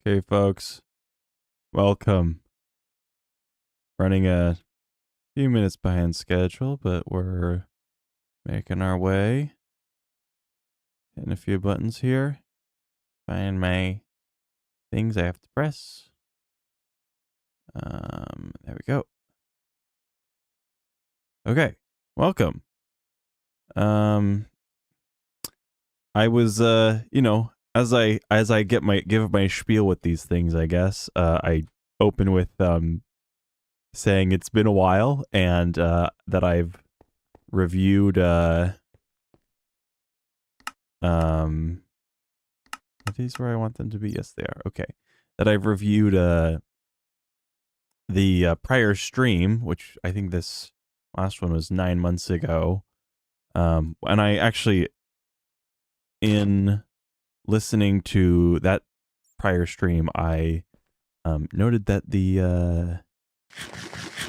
Okay, folks, welcome. Running a few minutes behind schedule, but we're making our way. Hitting a few buttons here. Find my things I have to press. There we go. Okay, welcome. I was, as I give my spiel with these things, I guess. I open with saying it's been a while and that I've reviewed are these where I want them to be? Yes, they are. Okay. That I've reviewed the prior stream, which I think this last one was 9 months ago. And I actually, in listening to that prior stream, I noted that the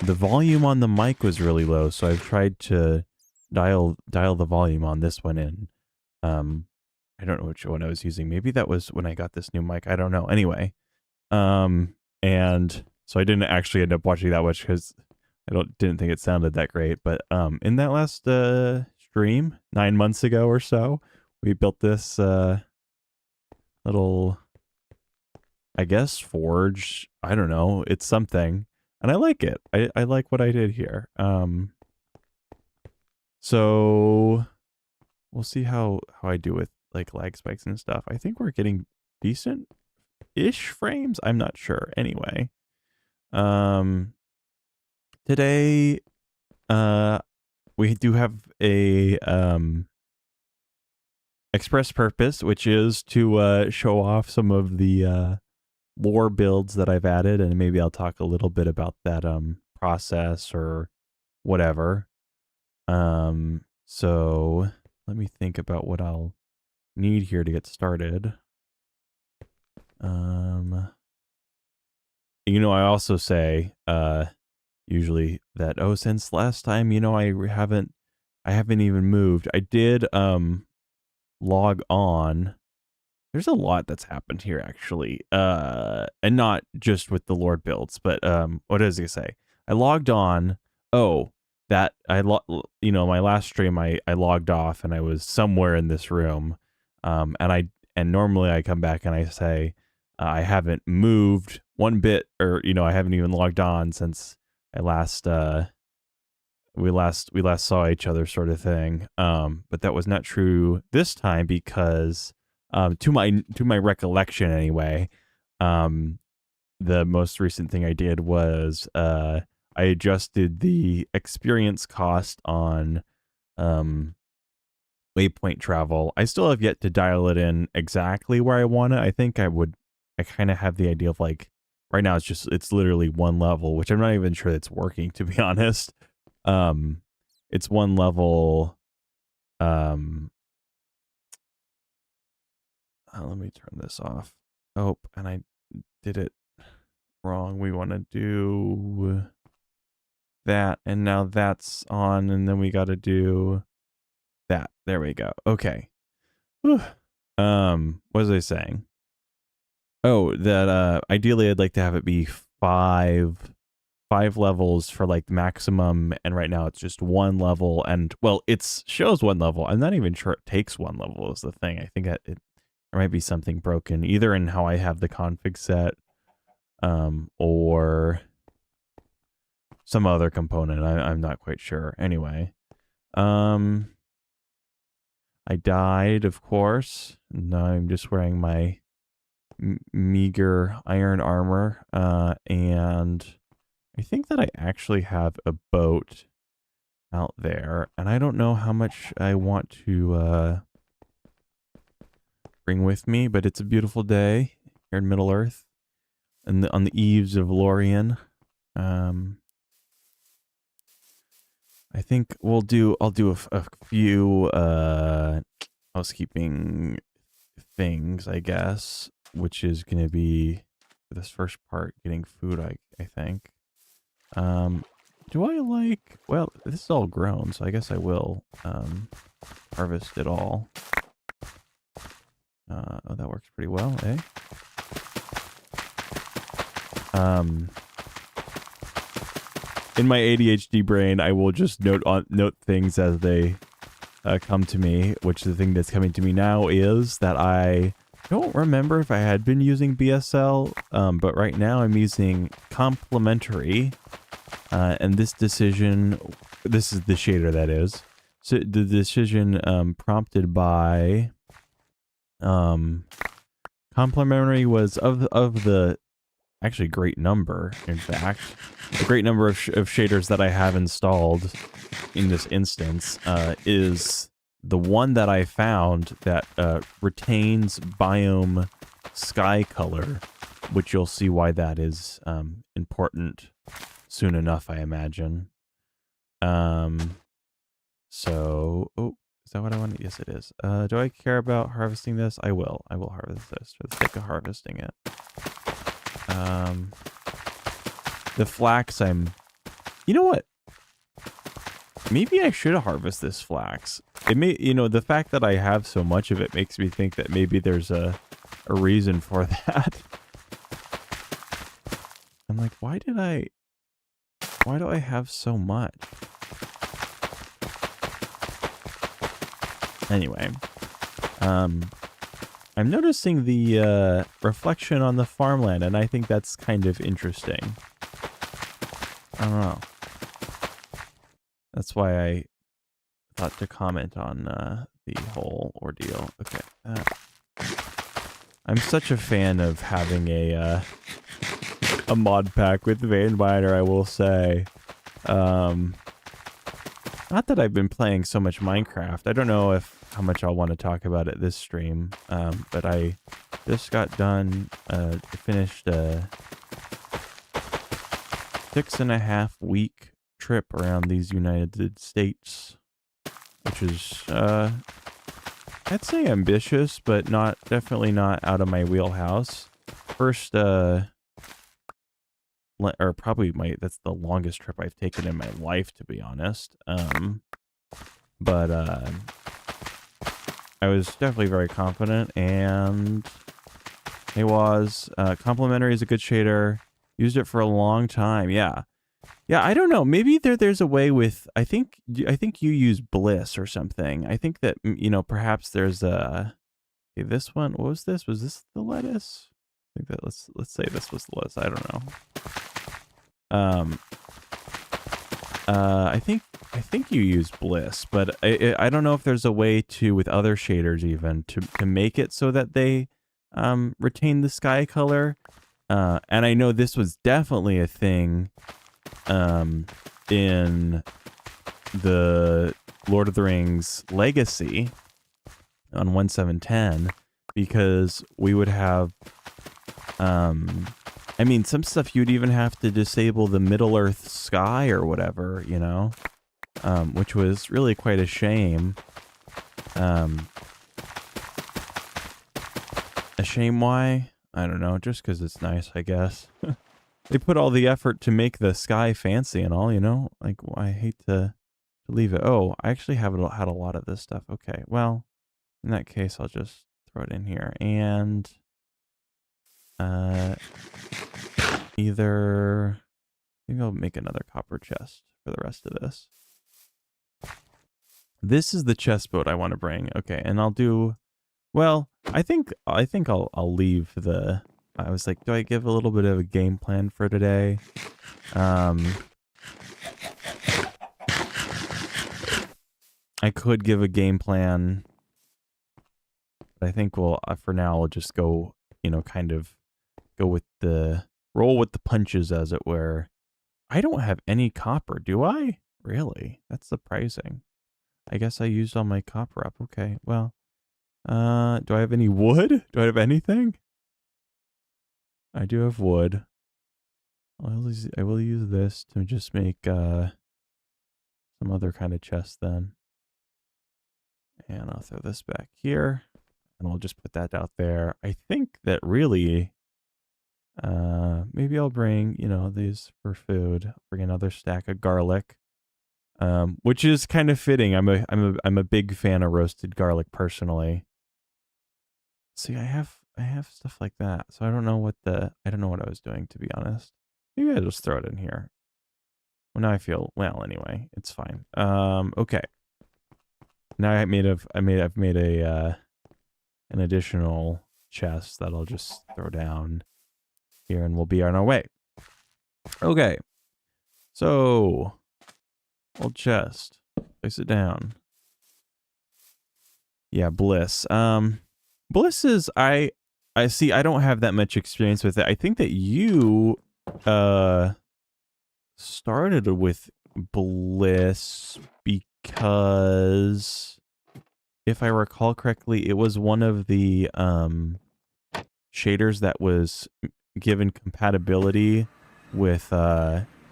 volume on the mic was really low, so I've tried to dial the volume on this one in. I don't know which one I was using. Maybe that was when I got this new mic. I don't know. Anyway, and so I didn't actually end up watching that much because didn't think it sounded that great. But in that last stream 9 months ago or so, we built this little, I guess, forge. I don't know. It's something, and I like it. I like what I did here. So we'll see how I do with like lag spikes and stuff. I think we're getting decent-ish frames. I'm not sure. Anyway, today, we do have a express purpose, which is to show off some of the lore builds that I've added, and maybe I'll talk a little bit about that process or whatever. So let me think about what I'll need here to get started. I also say usually that, oh, since last time, I haven't even moved. I did log on. There's a lot that's happened here actually. And not just with the Lord builds, but what does it say? I logged on. Oh, that my last stream I logged off and I was somewhere in this room. And normally I come back and I say I haven't moved one bit, or I haven't even logged on since I last we last saw each other, sort of thing. But that was not true this time because to my recollection anyway, the most recent thing I did was I adjusted the experience cost on waypoint travel. I still have yet to dial it in exactly where I want it. I think I kind of have the idea of, like, right now it's literally one level, which I'm not even sure that's working, to be honest. It's one level. Let me turn this off. Oh, and I did it wrong. We want to do that, and now that's on, and then we got to do that. There we go. Okay. Whew. What was I saying? Oh, that ideally I'd like to have it be five levels for like maximum, and right now it's just one level, and well, it shows one level. I'm not even sure it takes one level is the thing. I think that there might be something broken either in how I have the config set, or some other component. I'm not quite sure. Anyway, I died, of course. Now I'm just wearing my meager iron armor, and I think that I actually have a boat out there, and I don't know how much I want to bring with me, but it's a beautiful day here in Middle Earth, and on the eaves of Lorien. I think I'll do a few housekeeping things, I guess, which is going to be for this first part, getting food, I think. Do I like, well, this is all grown, so I guess I will harvest it all. Oh, that works pretty well, eh? in my ADHD brain, I will just note things as they come to me, which the thing that's coming to me now is that I don't remember if I had been using BSL, but right now I'm using complementary, and this is the shader that is. So the decision prompted by complementary was of the actually great number, in fact, a great number of shaders that I have installed in this instance is the one that I found that retains biome sky color, which you'll see why that is important soon enough, I imagine. So, oh, is that what I want? Yes, it is. Do I care about harvesting this? I will harvest this for the sake of harvesting it. The flax you know what? Maybe I should harvest this flax. It may, the fact that I have so much of it makes me think that maybe there's a reason for that. I'm like, why do I have so much? Anyway, I'm noticing the reflection on the farmland, and I think that's kind of interesting. I don't know. That's why I thought to comment on the whole ordeal. Okay. I'm such a fan of having a mod pack with Veinminer, I will say. Not that I've been playing so much Minecraft. I don't know how much I'll want to talk about it this stream, but I just got done, finished a 6.5-week trip around these United States, which is, I'd say ambitious, but definitely not out of my wheelhouse. First, or probably that's the longest trip I've taken in my life, to be honest. But I was definitely very confident, and it was, complementary is a good shader. Used it for a long time. Yeah, I don't know. Maybe there's a way with. I think you use Bliss or something. I think that perhaps there's a. Okay, this one. What was this? Was this the lettuce? I think that let's say this was the lettuce. I don't know. I think you use Bliss, but I don't know if there's a way to, with other shaders even, to make it so that they retain the sky color. And I know this was definitely a thing in the Lord of the Rings Legacy on 1.7.10, because we would have I mean, some stuff you'd even have to disable the Middle Earth sky or whatever, which was really quite a shame. A shame why? I don't know, just because it's nice, I guess. They put all the effort to make the sky fancy and all, Like, I hate to leave it. Oh, I actually had a lot of this stuff. Okay, well, in that case, I'll just throw it in here. And maybe I'll make another copper chest for the rest of this. This is the chest boat I want to bring. Okay, and I'll do. Well, I think I'll leave the. I was like, do I give a little bit of a game plan for today? I could give a game plan, but I think for now I'll just go, kind of go with roll with the punches, as it were. I don't have any copper, do I? Really? That's surprising. I guess I used all my copper up. Okay, well, do I have any wood? Do I have anything? I do have wood. I will use this to just make some other kind of chest then. And I'll throw this back here, and I'll just put that out there. I think that really, maybe I'll bring, these for food. I'll bring another stack of garlic, which is kind of fitting. I'm a big fan of roasted garlic personally. See, I have have stuff like that. So I don't know what I was doing, to be honest. Maybe I just throw it in here. Well, now I feel well anyway. It's fine. Okay. Now I've made a an additional chest that I'll just throw down here and we'll be on our way. Okay. So old chest. Place it down. Yeah, Bliss. Bliss is I see I don't have that much experience with it. I think that you started with Bliss because if I recall correctly, it was one of the shaders that was given compatibility with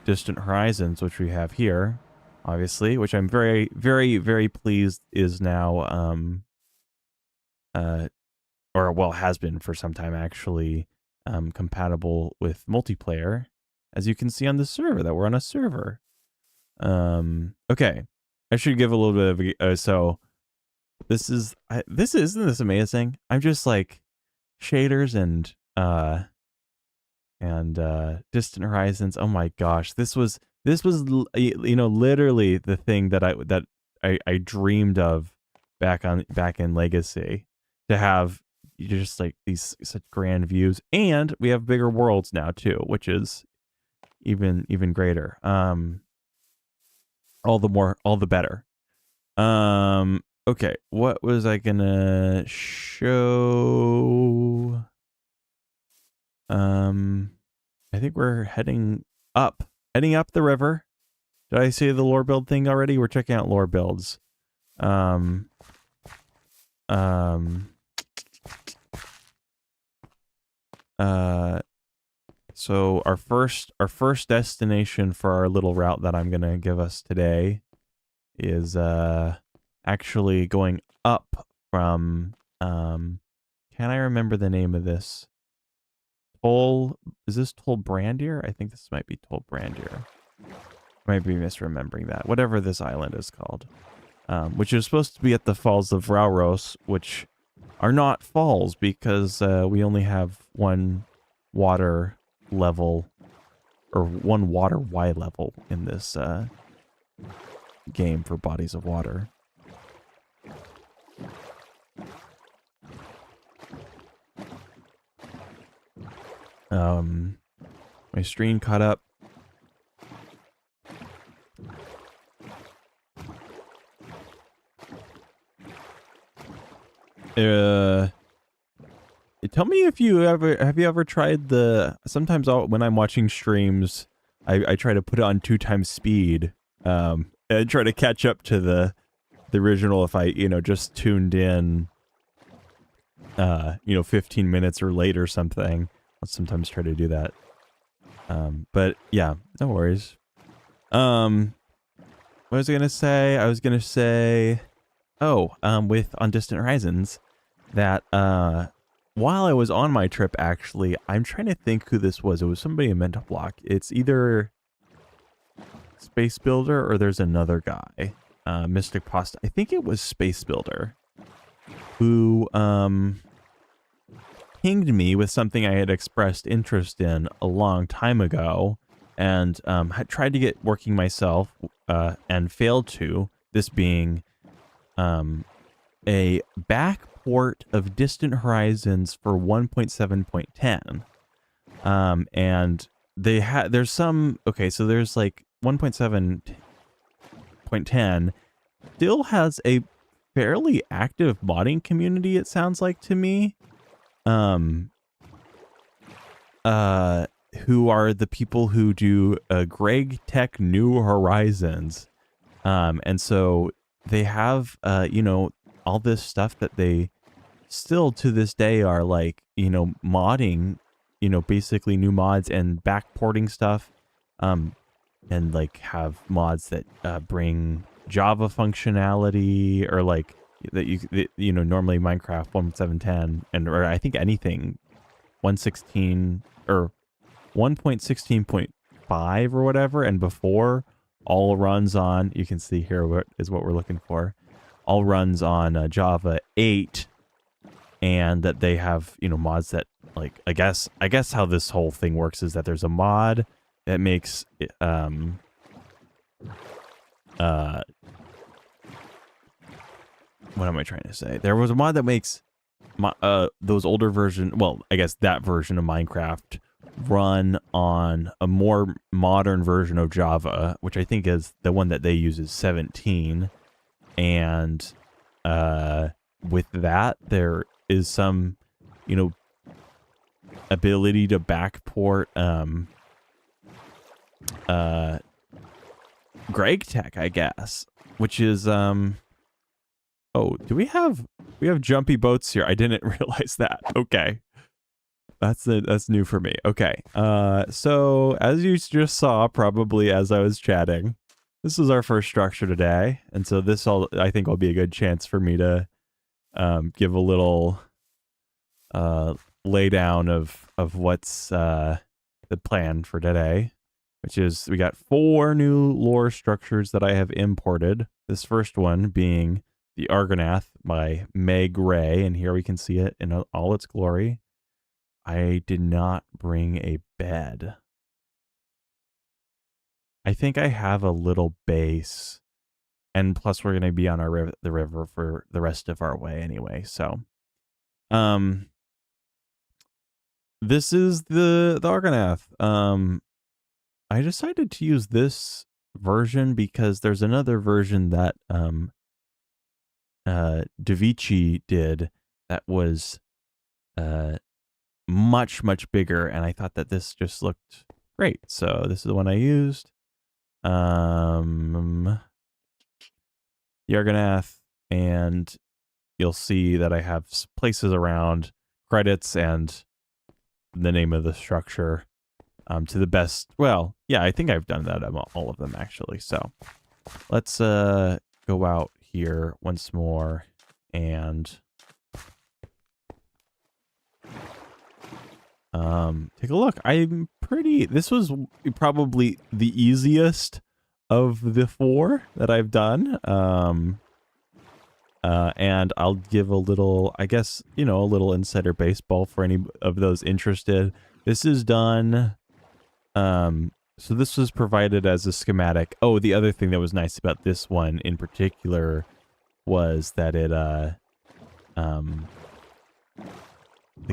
Distant Horizons, which we have here, obviously, which I'm very, very, very pleased is now or well has been for some time actually compatible with multiplayer, as you can see on the server that we're on a server. Okay, I should give a little bit of so isn't this amazing? I'm just like shaders and Distant Horizons. Oh my gosh, this was literally the thing that I dreamed of back in Legacy, to have just like these such grand views, and we have bigger worlds now too, which is even greater. All the better. Okay, what was I gonna show? I think we're heading up the river. Did I say the lore build thing already? We're checking out lore builds. So our first destination for our little route that I'm gonna give us today is actually going up from can I remember the name of this? Is this Tol Brandir? I think this might be Tol Brandir. Might be misremembering that. Whatever this island is called. Which is supposed to be at the falls of Rauros, which are not falls because we only have one water level, or one water Y level in this game for bodies of water. My stream caught up. Tell me if you have you ever tried sometimes when I'm watching streams, I try to put it on 2x speed, and try to catch up to the original if I, just tuned in, 15 minutes or late or something. I'll sometimes try to do that. But yeah, no worries. What was I gonna say? I was gonna say, on Distant Horizons, that while I was on my trip, actually, I'm trying to think who this was. It was somebody in Mental Block. It's either Space Builder or there's another guy, Mystic Pasta. I think it was Space Builder, who pinged me with something I had expressed interest in a long time ago, and had tried to get working myself, and failed to. This being a backport of Distant Horizons for 1.7.10. And there's some, so there's like 1.7.10 still has a fairly active modding community, it sounds like to me. Who are the people who do Greg Tech New Horizons. And so they have, all this stuff that they still to this day are like, modding, basically new mods and backporting stuff. And like have mods that bring Java functionality, or like normally Minecraft 1.7.10 or I think anything 1.16 or 1.16.5 or whatever and before, all runs on, you can see here what we're looking for, all runs on Java 8 and that they have, you know, mods that, like, I guess how this whole thing works is that there's a mod that makes what am I trying to say? There was a mod that makes those older version, well, I guess that version of Minecraft run on a more modern version of Java, which I think is the one that they use is 17. And with that, there is some, you know, ability to backport GregTech, I guess, which is oh, do we have jumpy boats here? I didn't realize that. Okay. That's new for me. Okay. So as you just saw, probably as I was chatting, this is our first structure today. And so this I think will be a good chance for me to give a little lay down of what's the plan for today, which is we got 4 new lore structures that I have imported. This first one being the Argonath by Meg Ray, and here we can see it in all its glory. I did not bring a bed. I think I have a little base, and plus we're going to be on the river for the rest of our way anyway. So, this is the Argonath. I decided to use this version because there's another version that Davichi did that was much bigger, and I thought that this just looked great, so this is the one I used. The Argonath, and you'll see that I have places around credits and the name of the structure to the best. Well, yeah, I think I've done that on all of them actually. So let's go out here once more and take a look. This was probably the easiest of the 4 that I've done. And I'll give a little, I guess, you know, a little insider baseball for any of those interested. This is done. So this was provided as a schematic. Oh, the other thing that was nice about this one in particular was that it, the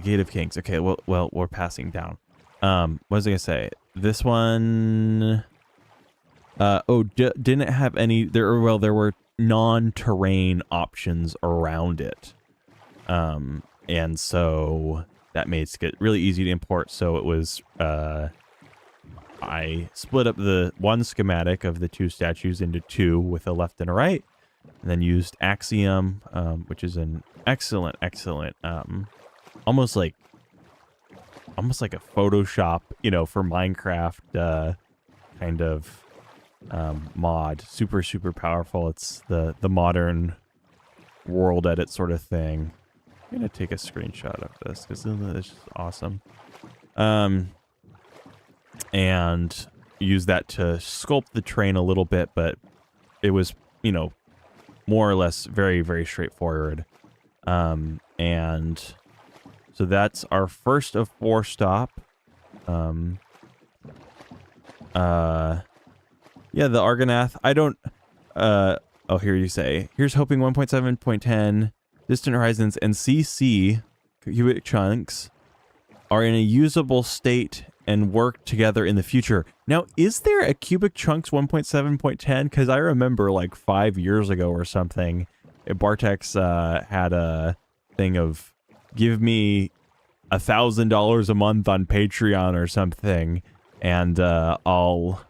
Gate of Kings. Okay, well, we're passing down. What was I gonna say? This one, didn't have any. There were non-terrain options around it, and so that made it really easy to import. So it was, I split up the one schematic of the 2 statues into 2 with a left and a right, and then used Axiom, which is an excellent, almost like a Photoshop, you know, for Minecraft kind of mod. Super powerful. It's the modern world edit sort of thing. I'm gonna take a screenshot of this because it's just awesome. And use that to sculpt the terrain a little bit, but it was, you know, more or less very straightforward. And so that's our first of 4 stop. Yeah, the Argonath. I don't, oh, here you say, here's hoping 1.7.10, Distant Horizons, and CC, Cubic Chunks, are in a usable state and work together in the future. Now, is there a Cubic Chunks 1.7.10? Because I remember like 5 years ago or something, Bartex had a thing of give me $1,000 a month on Patreon or something, and I'll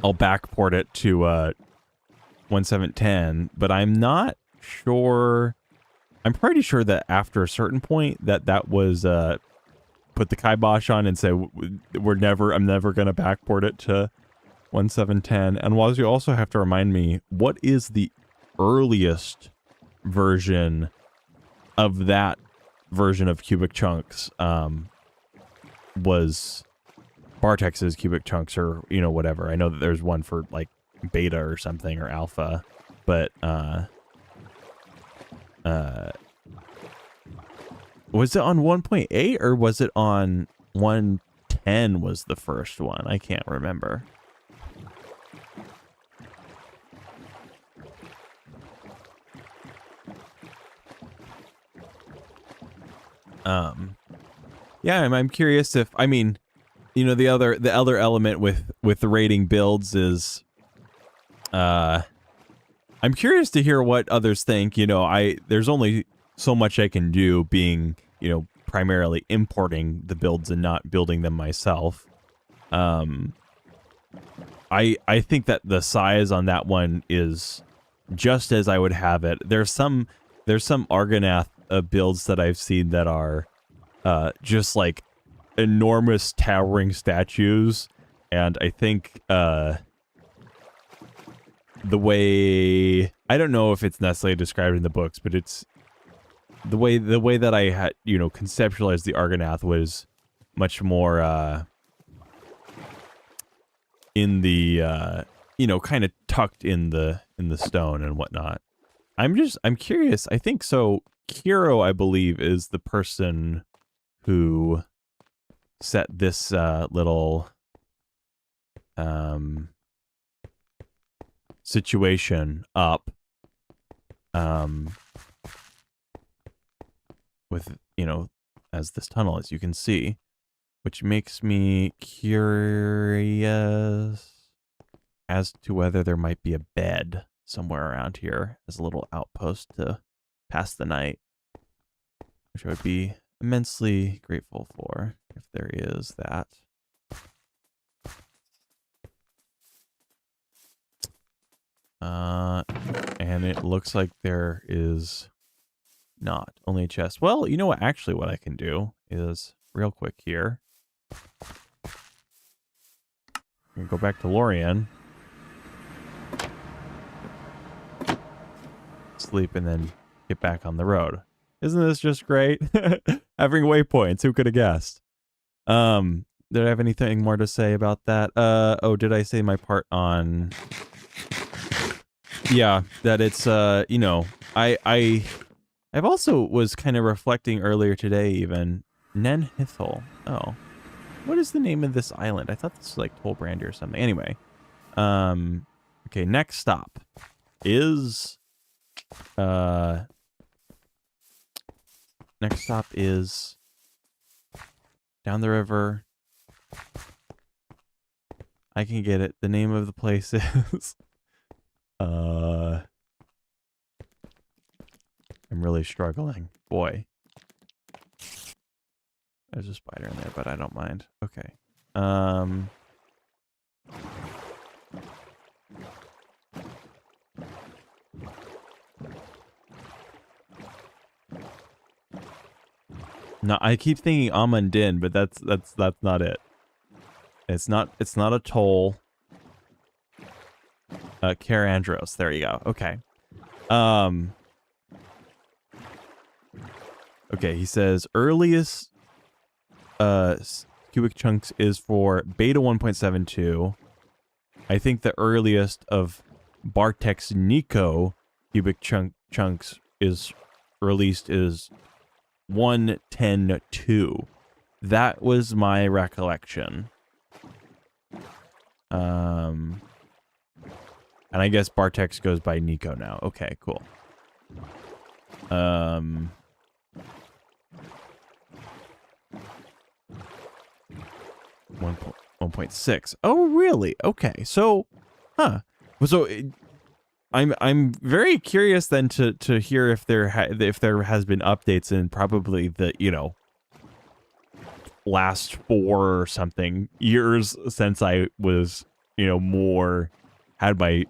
backport it to 1.7.10. But I'm not sure. I'm pretty sure that after a certain point that was put the kibosh on and say I'm never gonna backport it to 1.7.10. And Waz, you also have to remind me, what is the earliest version of that version of Cubic Chunks? Was Bartex's Cubic Chunks, or, you know, whatever. I know that there's one for like beta or something, or alpha, but Was it on 1.8 or was it on 110 was the first one? I can't remember. Yeah, I'm curious if, I mean, you know, the other element with the rating builds is, I'm curious to hear what others think. You know, there's only so much I can do being, you know, primarily importing the builds and not building them myself. I think that the size on that one is just as I would have it. There's some Argonath builds that I've seen that are just like enormous towering statues, and I think the way, I don't know if it's necessarily described in the books, but it's the way that I had, you know, conceptualized the Argonath was much more in the you know, kind of tucked in the stone and whatnot. I'm curious. I think so. Kiro, I believe, is the person who set this little situation up with, you know, as this tunnel, as you can see, which makes me curious as to whether there might be a bed somewhere around here as a little outpost to pass the night, which I would be immensely grateful for if there is that. And it looks like there is not. Only a chest. Well, you know what? Actually, what I can do is real quick here. I can go back to Lorien, sleep, and then get back on the road. Isn't this just great? Having waypoints, who could have guessed? Did I have anything more to say about that? Oh, did I say my part on... Yeah, that it's, you know, I've also was kind of reflecting earlier today even, Nen Hithel. Oh. What is the name of this island? I thought this was like Tolbrandy or something. Anyway. Okay, next stop is... Next stop is down the river. I can get it. The name of the place is... I'm really struggling. Boy. There's a spider in there, but I don't mind. Okay. No, I keep thinking Amundin, but that's not it. It's not a toll. Karandros. There you go. Okay. Okay, he says earliest cubic chunks is for beta 1.72. I think the earliest of Bartek's Nico cubic chunks is released is 1.10.2. That was my recollection. And I guess Bartek's goes by Nico now. Okay, cool. 1.6. Oh, really? Okay. So, huh. So, I'm very curious then to hear if there has been updates in probably the, you know, last 4 or something years since I was, you know, more had my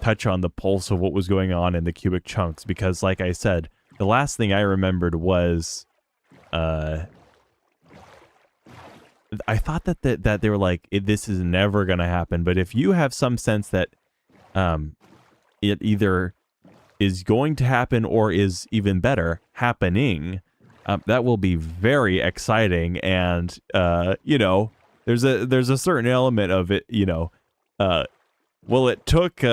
touch on the pulse of what was going on in the cubic chunks, because like I said, the last thing I remembered was I thought that they were like, this is never gonna happen, but if you have some sense that it either is going to happen or is even better happening, that will be very exciting. And you know, there's a certain element of it, you know, well, it took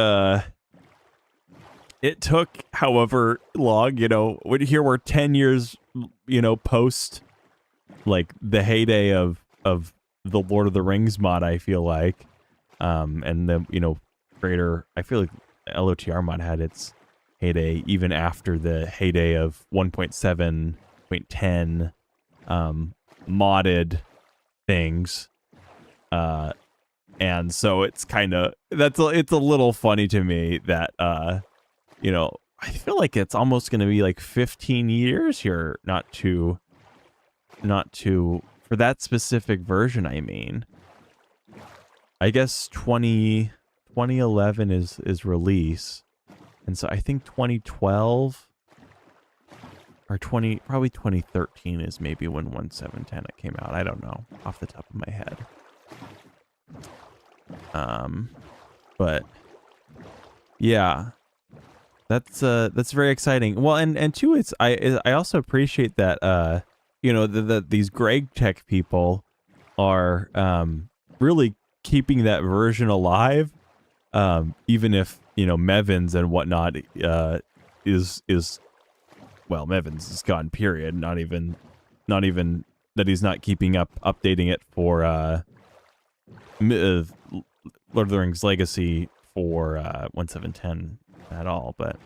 it took however long, here we're 10 years, post like the heyday of the Lord of the Rings mod, I feel like. And the, greater, I feel like LOTR mod had its heyday even after the heyday of 1.7.10 modded things. And so it's kind of, it's a little funny to me that, I feel like it's almost going to be like 15 years here, not to, for that specific version, I mean. I guess 2011 is release. And so I think 2012 or probably 2013 is maybe when 1.7.10 came out. I don't know off the top of my head. But yeah, that's very exciting. Well, and two, I also appreciate that, these Greg Tech people are, really keeping that version alive. Even if, Mevins and whatnot, is well, Mevins is gone, period. Not even that he's not keeping updating it for, Lord of the Rings Legacy for 1.7.10 at all, but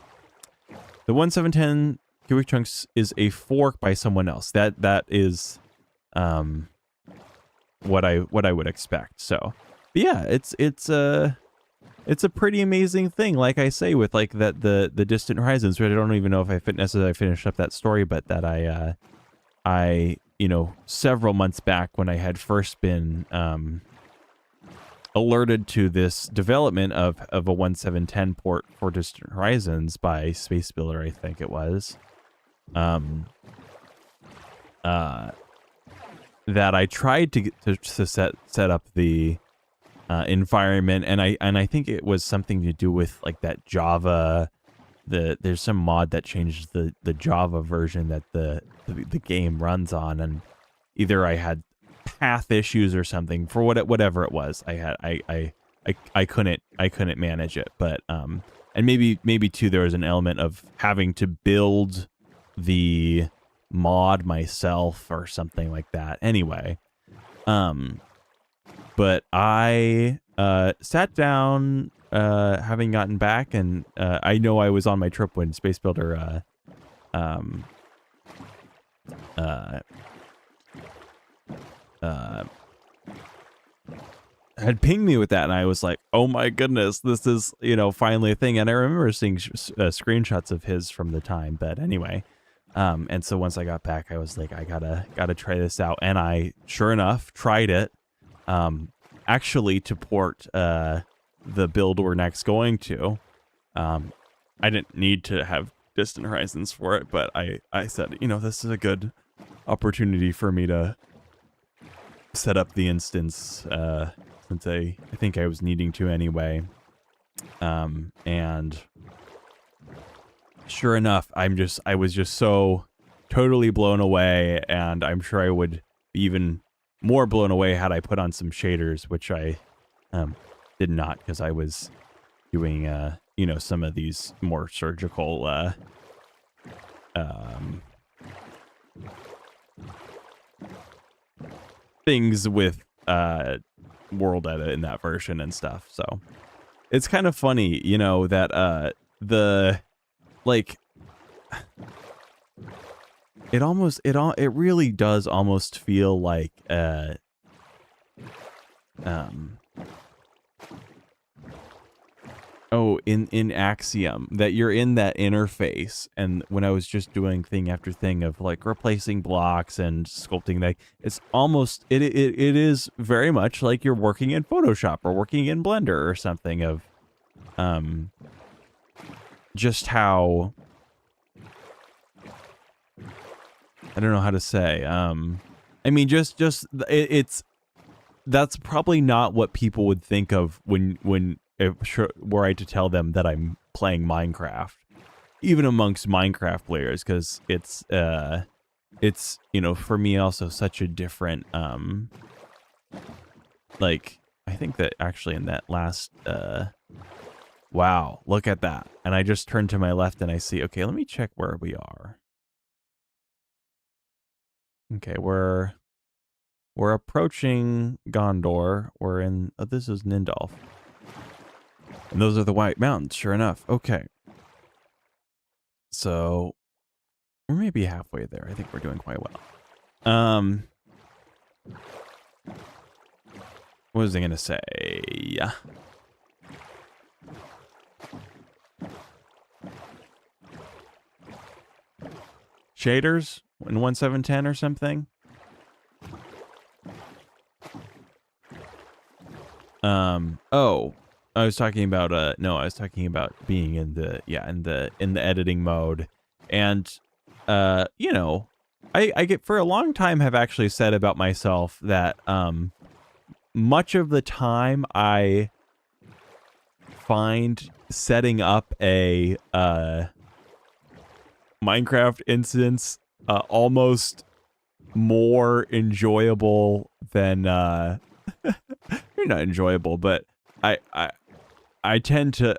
the 1.7.10 Cubic Chunks is a fork by someone else. That is what I would expect. So, but yeah, it's a pretty amazing thing. Like I say, with like that the Distant Horizons, right? I don't even know if I necessarily finished up that story, but that I several months back when I had first been alerted to this development of a 1.7.10 port for Distant Horizons by Space Builder, I think it was, that I tried to set up the environment, and I think it was something to do with like that Java. There's some mod that changed the Java version that the game runs on, and either I had path issues or something for whatever it was. I couldn't manage it, but and maybe too there was an element of having to build the mod myself or something like that. Anyway, but I sat down having gotten back, and I know I was on my trip when Space Builder had pinged me with that, and I was like, oh my goodness, this is, finally a thing. And I remember seeing screenshots of his from the time, but anyway, and so once I got back, I was like, I gotta try this out, and I sure enough tried it, actually to port the build we're next going to. I didn't need to have Distant Horizons for it, but I said, this is a good opportunity for me to set up the instance, since I think I was needing to anyway. And sure enough, I was just so totally blown away, and I'm sure I would be even more blown away had I put on some shaders, which I did not, because I was doing some of these more surgical things with World Edit in that version and stuff. So it's kind of funny, that it really does almost feel like in Axiom, that you're in that interface, and when I was just doing thing after thing of like replacing blocks and sculpting, that it's almost it is very much like you're working in Photoshop or working in Blender or something, of just how, I don't know how to say, I mean, just it's that's probably not what people would think of when were I to tell them that I'm playing Minecraft, even amongst Minecraft players, because it's for me also such a different, like, I think that actually in that last Wow, look at that. And I just turn to my left and I see, okay, let me check where we are. Okay, we're approaching Gondor. We're in, oh, this is Nindalf. And those are the White Mountains, sure enough. Okay. So we're maybe halfway there. I think we're doing quite well. What was I gonna say? Shaders in 1.7.10 or something. Oh, I was talking about no, I was talking about being in the in the editing mode. And you know, I get for a long time have actually said about myself that much of the time I find setting up a Minecraft instance almost more enjoyable than you're not enjoyable, but I tend to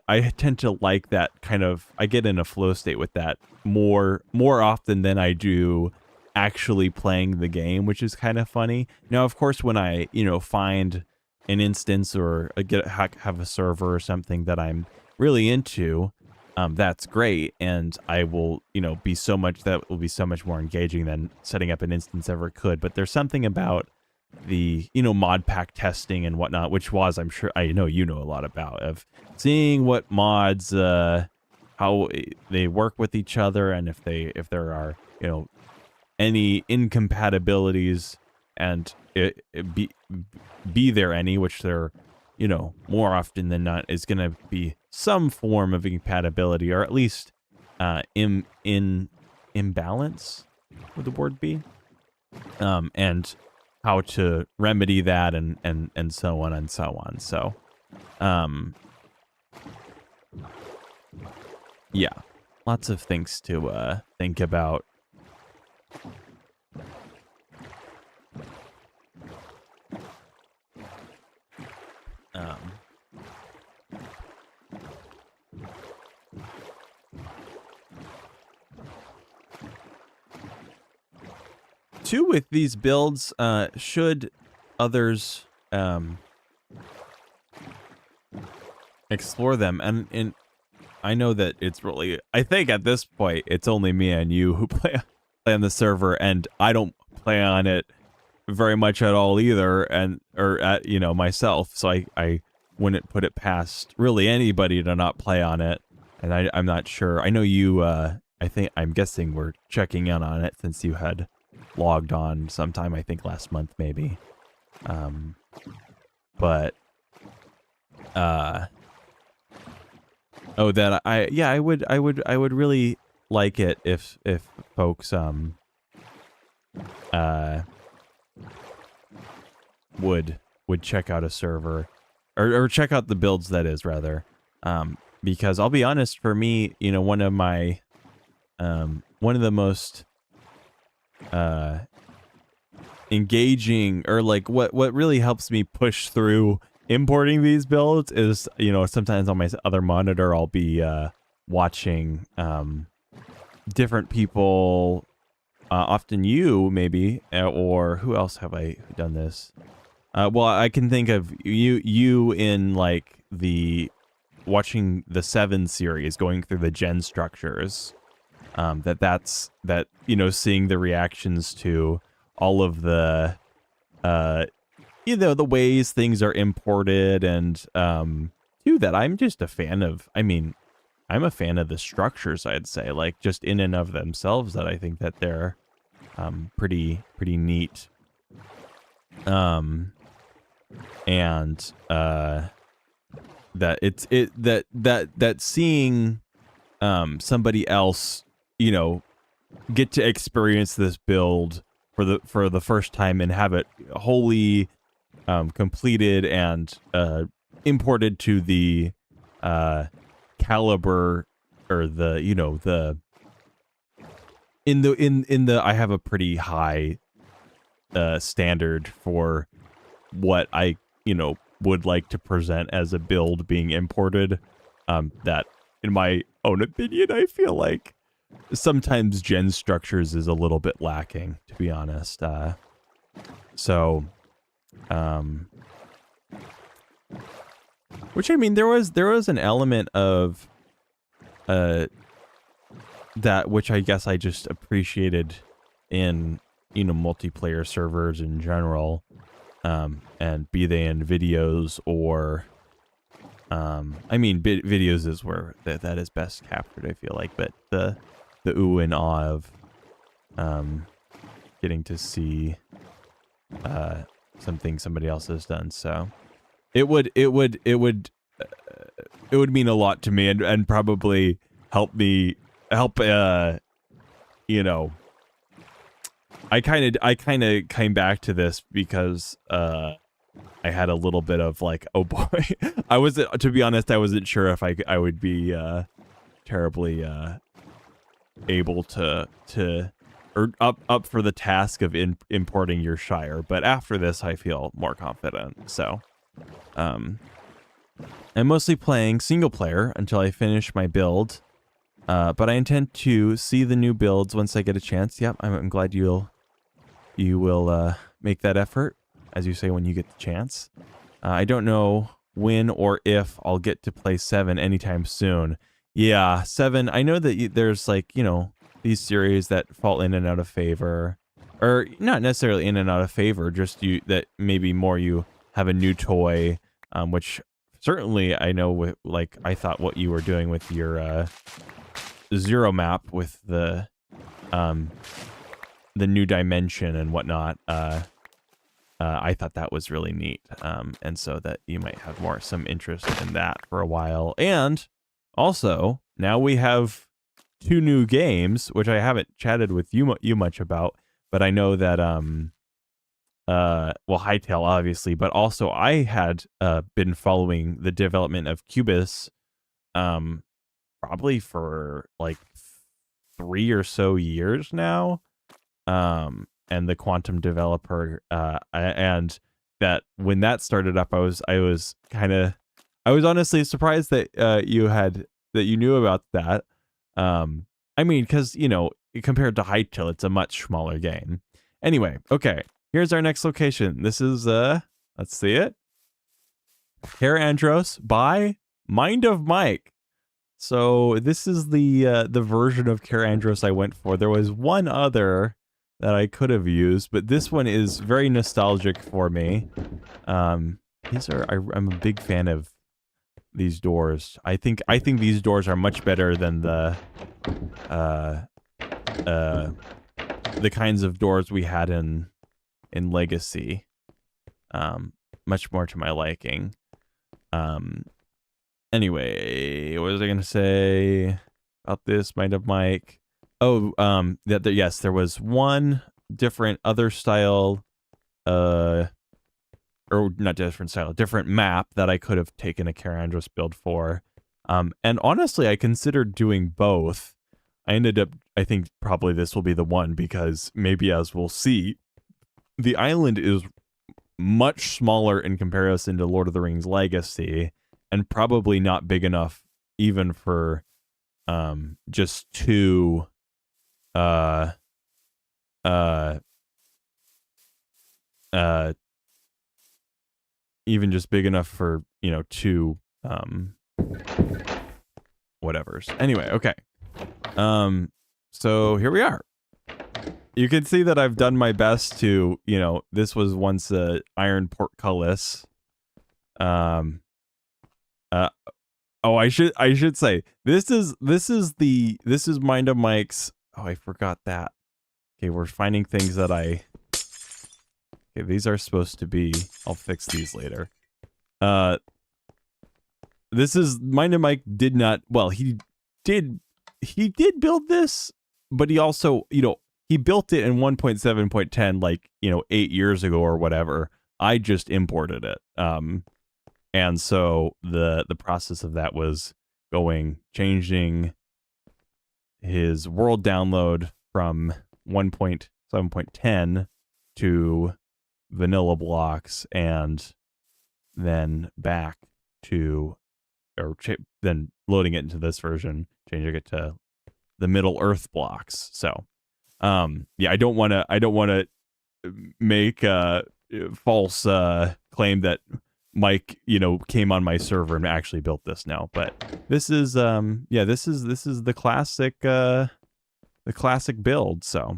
like that kind of, I get in a flow state with that more often than I do actually playing the game, which is kind of funny. Now, of course, when I, you know, find an instance or have a server or something that I'm really into, that's great, and I will, you know, that will be so much more engaging than setting up an instance ever could. But there's something about the, you know, mod pack testing and whatnot, which was, I'm sure, I know you know a lot about, of seeing what mods, how they work with each other, and if there are, you know, any incompatibilities, and be there any, which there, you know, more often than not is going to be some form of incompatibility, or at least imbalance, would the word be, and how to remedy that, and so on and so on. So yeah, lots of things to think about. Two, with these builds, should others explore them, and I know that it's really, I think at this point it's only me and you who play on the server, and I don't play on it very much at all either, or at, you know, myself, so I wouldn't put it past really anybody to not play on it. And I'm not sure, I know you, I'm guessing we're checking in on it since you had logged on sometime, I think last month maybe. But oh, that I would really like it if folks would check out a server, or check out the builds, that is, rather, because I'll be honest, for me, you know, one of the most engaging, or like what really helps me push through importing these builds is, you know, sometimes on my other monitor I'll be watching different people, often you maybe, or who else have I done this? Well, I can think of you in like watching the 7 series, going through the gen structures. That you know, seeing the reactions to all of the you know, the ways things are imported, and too, that I'm just a fan of, I mean, I'm a fan of the structures, I'd say, like, just in and of themselves, that I think that they're pretty neat. And that seeing somebody else, you know, get to experience this build for the first time, and have it wholly completed and imported to the caliber, or the, you know, the in the I have a pretty high standard for what I, you know, would like to present as a build being imported. that, in my own opinion, I feel like sometimes gen structures is a little bit lacking, to be honest. Which, I mean, there was an element of that which I guess I just appreciated in, you know, multiplayer servers in general, and be they in videos or I mean, videos is where that is best captured, I feel like, but the ooh and ah of getting to see something somebody else has done. So it would mean a lot to me, and probably help you know, I kind of came back to this because I had a little bit of like, oh boy, to be honest, I wasn't sure if I would be terribly able to or up for the task of importing your Shire, but after this I feel more confident. So I'm mostly playing single player until I finish my build, but I intend to see the new builds once I get a chance. Yep, I'm glad you will make that effort, as you say, when you get the chance. I don't know when or if I'll get to play 7 anytime soon. Yeah, 7, I know that there's, like, you know, these series that fall in and out of favor, or not necessarily in and out of favor, just that maybe more you have a new toy, which certainly I know with, like, I thought what you were doing with your Zero map with the new dimension and whatnot, I thought that was really neat, and so that you might have some interest in that for a while. And also, now we have 2 new games, which I haven't chatted with you much about, but I know that well, Hytale obviously, but also I had been following the development of Cubis probably for like 3 or so years now, and the Quantum developer, and that when that started up, I was honestly surprised that you knew about that. I mean, because, you know, compared to Hytale, it's a much smaller game. Anyway, okay, here's our next location. This is let's see it, Kaer Andros by Mind of Mike. So this is the version of Kaer Andros I went for. There was one other that I could have used, but this one is very nostalgic for me. I'm a big fan of these doors. I think these doors are much better than the kinds of doors we had in Legacy. Much more to my liking. Anyway, what was I gonna say about this Mind of Mike? Oh, yes, there was one different other style, or not different style, different map that I could have taken a Kaer Andros build for. And honestly, I considered doing both. I ended up, I think probably this will be the one, because maybe, as we'll see, the island is much smaller in comparison to Lord of the Rings Legacy, and probably not big enough even for just 2 even just big enough for, you know, 2 whatevers. Anyway, okay. So here we are. You can see that I've done my best to, you know, this was once a iron portcullis. Oh, I should say this is Mind of Mike's. Oh, I forgot that. Okay, we're finding things that okay, these are supposed to be, I'll fix these later. This is Mind of Mike did not, well, he did build this, but he also, you know, he built it in 1.7.10 like, you know, 8 years ago or whatever. I just imported it. And so the process of that was changing his world download from 1.7.10 to vanilla blocks, and then back to then loading it into this version, changing it to the Middle Earth blocks. So, yeah, I don't want to make a false claim that Mike, came on my server and actually built this now. But this is, this is the classic build. So,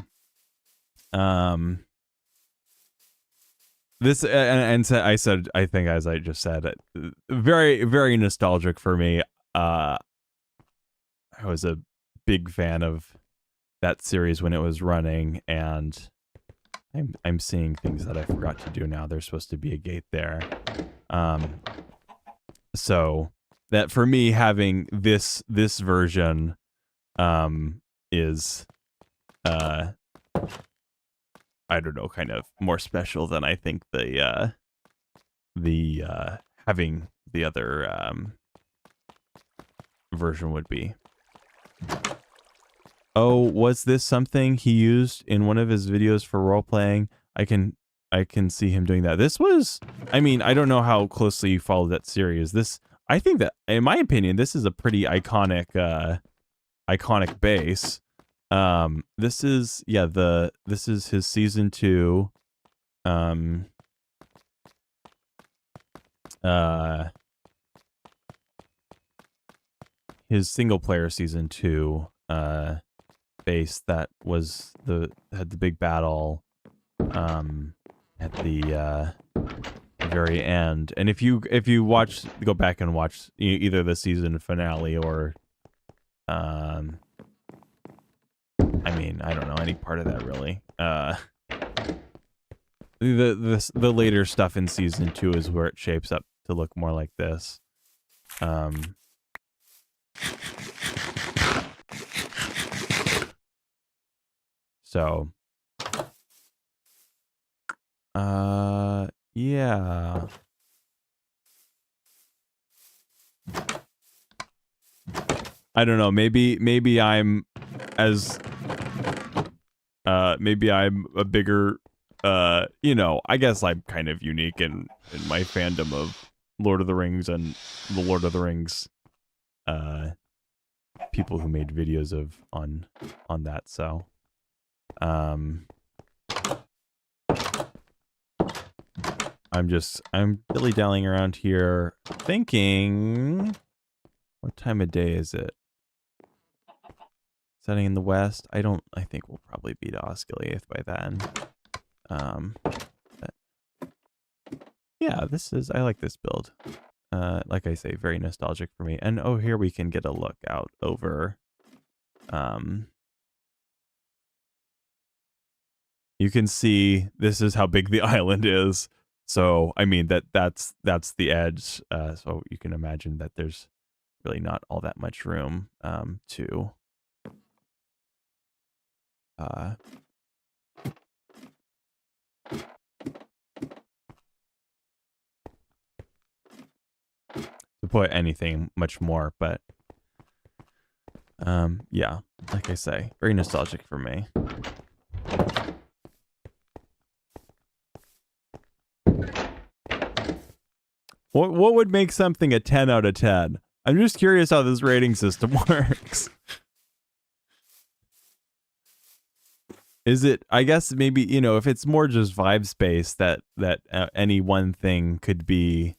this and I think, as I just said, very, very nostalgic for me. I was a big fan of that series when it was running, and I'm seeing things that I forgot to do now. There's supposed to be a gate there. So that for me, having this version is I don't know, kind of more special than I think the having the other version would be. Oh, was this something he used in one of his videos for role playing? I can see him doing that. This was, I mean, I don't know how closely you follow that series. I think that, in my opinion, this is a pretty iconic base. This is his season 2. His single player season 2 base that had the big battle at the very end. And if you go back and watch either the season finale or I mean, I don't know any part of that really. The later stuff in season 2 is where it shapes up to look more like this. So, yeah. I don't know. Maybe I'm maybe I'm a bigger, I guess I'm kind of unique in my fandom of Lord of the Rings and the Lord of the Rings, people who made videos on that. So, I'm dilly-dallying around here thinking, what time of day is it? Setting in the west. I think we'll probably be to Osgiliath by then. But yeah, I like this build. Like I say, very nostalgic for me. And oh, here we can get a look out over, you can see this is how big the island is. So, I mean, that's the edge. So you can imagine that there's really not all that much room to put anything much more, but yeah, like I say, very nostalgic for me. What would make something a 10 out of 10? I'm just curious how this rating system works. Is it, I guess maybe, if it's more just vibe space, that any one thing could be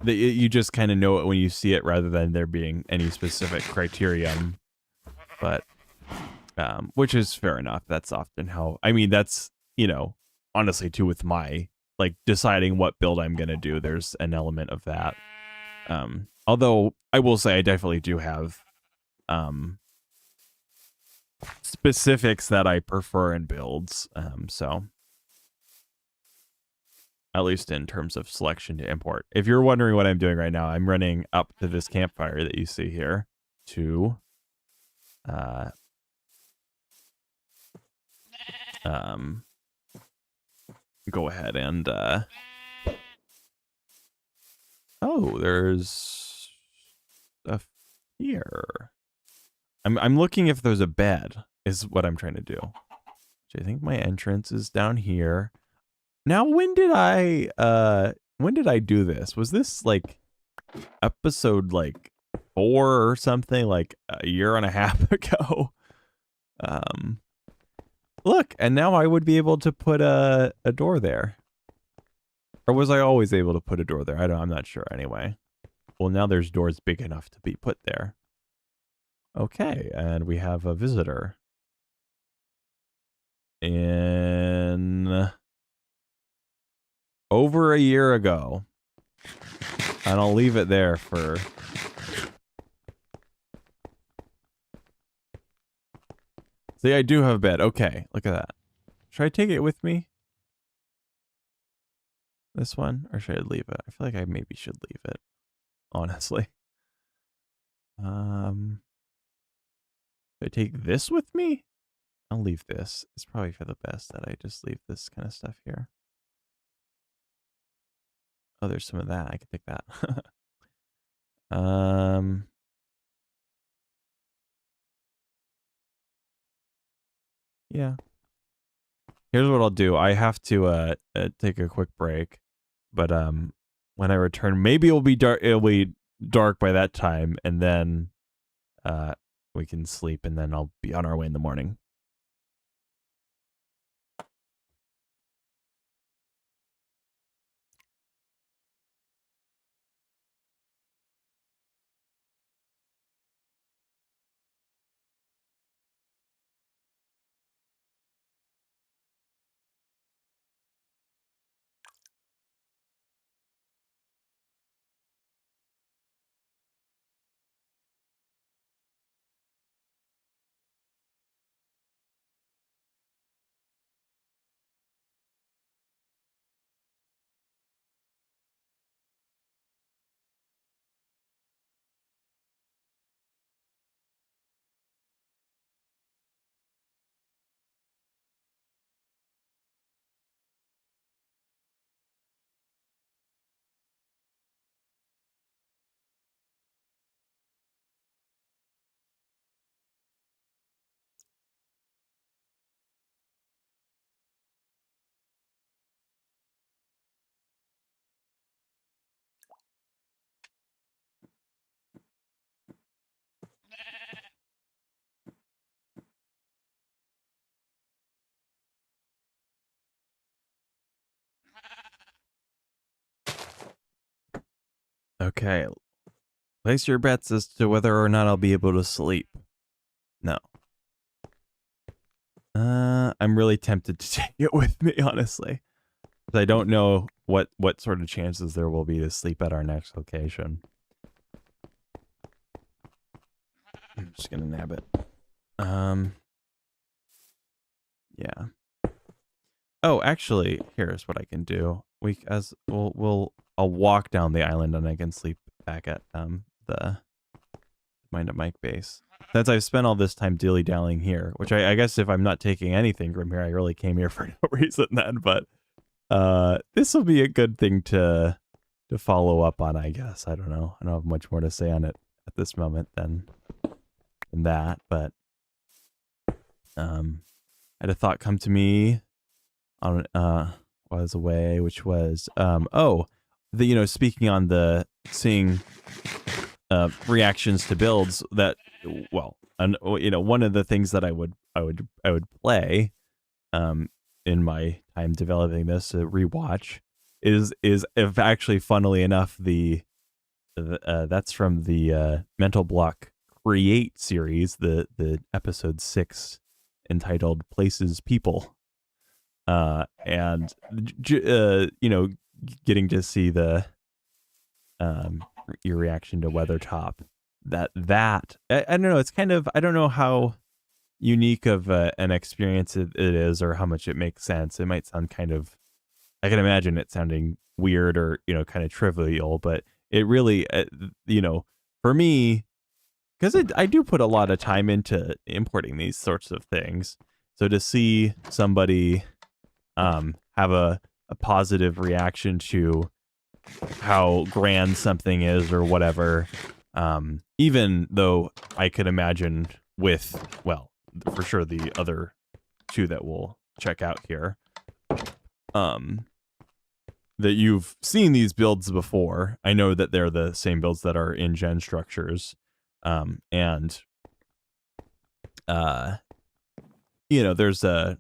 you just kind of know it when you see it rather than there being any specific criterion. But which is fair enough. That's often how, I mean, that's, honestly too, with my like deciding what build I'm going to do, there's an element of that. Although I will say I definitely do have specifics that I prefer in builds. So at least in terms of selection to import. If you're wondering what I'm doing right now, I'm running up to this campfire that you see here to go ahead and oh, there's stuff here. I'm looking if there's a bed is what I'm trying to do. Which I think my entrance is down here. Now, when did I do this? Was this like episode like 4 or something, like a year and a half ago? Look, and now I would be able to put a door there. Or was I always able to put a door there? I'm not sure anyway. Well, now there's doors big enough to be put there. Okay, and we have a visitor. In over a year ago. And I'll leave it there for... See, I do have a bed. Okay, look at that. Should I take it with me? This one? Or should I leave it? I feel like I maybe should leave it. Honestly. Should I take this with me? I'll leave this. It's probably for the best that I just leave this kind of stuff here. Oh, there's some of that. I can take that. Yeah. Here's what I'll do. I have to take a quick break, but when I return, maybe it'll be dark. It'll be dark by that time, and then we can sleep, and then I'll be on our way in the morning. Okay. Place your bets as to whether or not I'll be able to sleep. No. I'm really tempted to take it with me, honestly. I don't know what sort of chances there will be to sleep at our next location. I'm just gonna nab it. Yeah. Oh, actually, here's what I can do. I'll walk down the island and I can sleep back at the Mind a Mike base. Since I've spent all this time dilly-dallying here, which I guess if I'm not taking anything from here, I really came here for no reason then, but this will be a good thing to follow up on, I guess. I don't know. I don't have much more to say on it at this moment than that, but I had a thought come to me on while I was away, which was speaking on the seeing reactions to builds that, well, and one of the things that I would play in my time developing this rewatch is if actually, funnily enough, that's from the Mental Block Create series, the episode 6 entitled Places People, and getting to see the your reaction to Weathertop. That I don't know. It's kind of, I don't know how unique of an experience it is, or how much it makes sense. It might sound kind of, I can imagine it sounding weird or kind of trivial, but it really for me, because I do put a lot of time into importing these sorts of things. So to see somebody have a positive reaction to how grand something is or whatever, even though I could imagine with, well, for sure the other two that we'll check out here, that you've seen these builds before. I know that they're the same builds that are in gen structures. And you know, there's a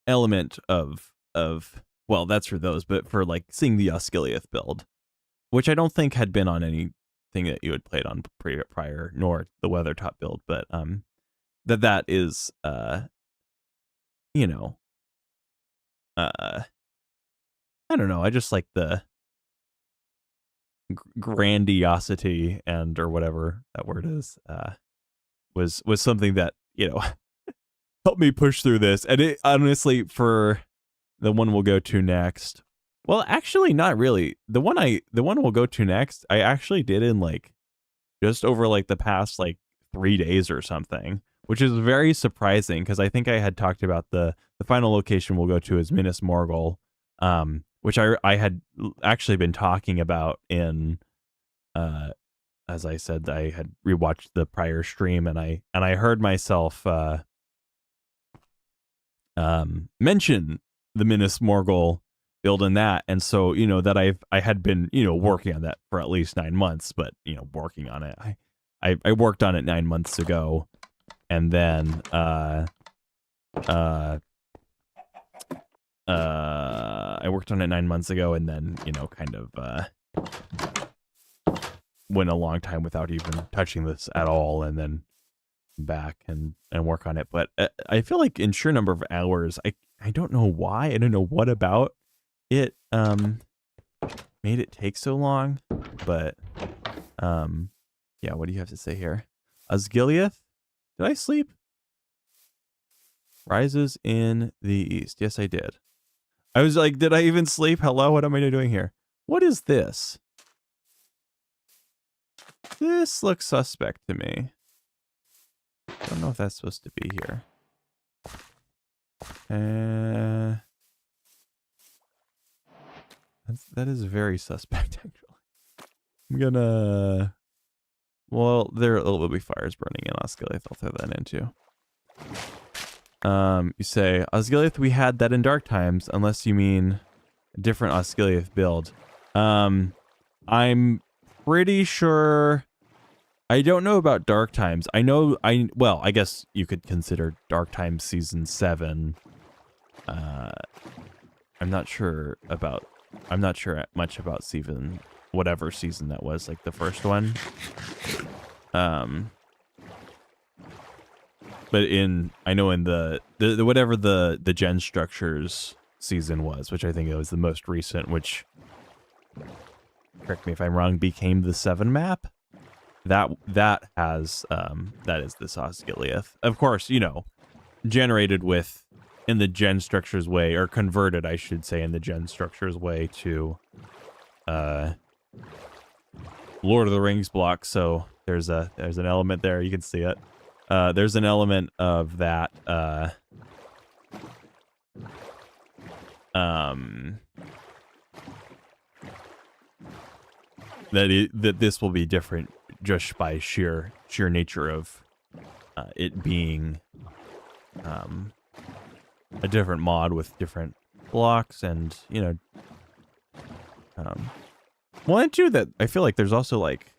element of well, that's for those, but for like seeing the Osgiliath build, which I don't think had been on anything that you had played on prior, nor the Weathertop build, but that is you know, I don't know, I just like the grandiosity and or whatever that word is, was something that, you know, helped me push through this. And it honestly, for the one we'll go to next, well, actually not really. The one we'll go to next, I actually did in like just over like the past like 3 days or something, which is very surprising because I think I had talked about the final location we'll go to is Minas Morgul, which I had actually been talking about in as I said, I had rewatched the prior stream and I heard myself mention the Minas Morgul build in that, and so, you know, that I had been, you know, working on that for at least 9 months, but, you know, working on it, I worked on it 9 months ago, and then I worked on it 9 months ago, and then, you know, kind of went a long time without even touching this at all, and then back and work on it. But I feel like in sheer number of hours, I don't know why, I don't know what about it made it take so long, but yeah, what do you have to say here? Osgiliath? Did I sleep? Rises in the east. Yes, I did. I was like, did I even sleep? Hello, what am I doing here? What is this? This looks suspect to me. I don't know if that's supposed to be here. That is very suspect, actually. I'm gonna... Well, there'll be fires burning in Osgiliath. I'll throw that in too. You say, Osgiliath, we had that in Dark Times, unless you mean a different Osgiliath build. I'm pretty sure... I don't know about Dark Times. I know, well, I guess you could consider Dark Times Season 7. I'm not sure much about season, whatever season that was, like the first one. But I know in the whatever the Gen Structures season was, which I think it was the most recent, which, correct me if I'm wrong, became the 7 map. That is this Osgiliath. Of course, you know, generated with in the Gen Structures way, or converted, I should say, in the Gen Structures way to Lord of the Rings block. So there's an element there. You can see it. There's an element of that that this will be different just by sheer nature of it being a different mod with different blocks, and, you know, well, and too, that I feel like there's also, like,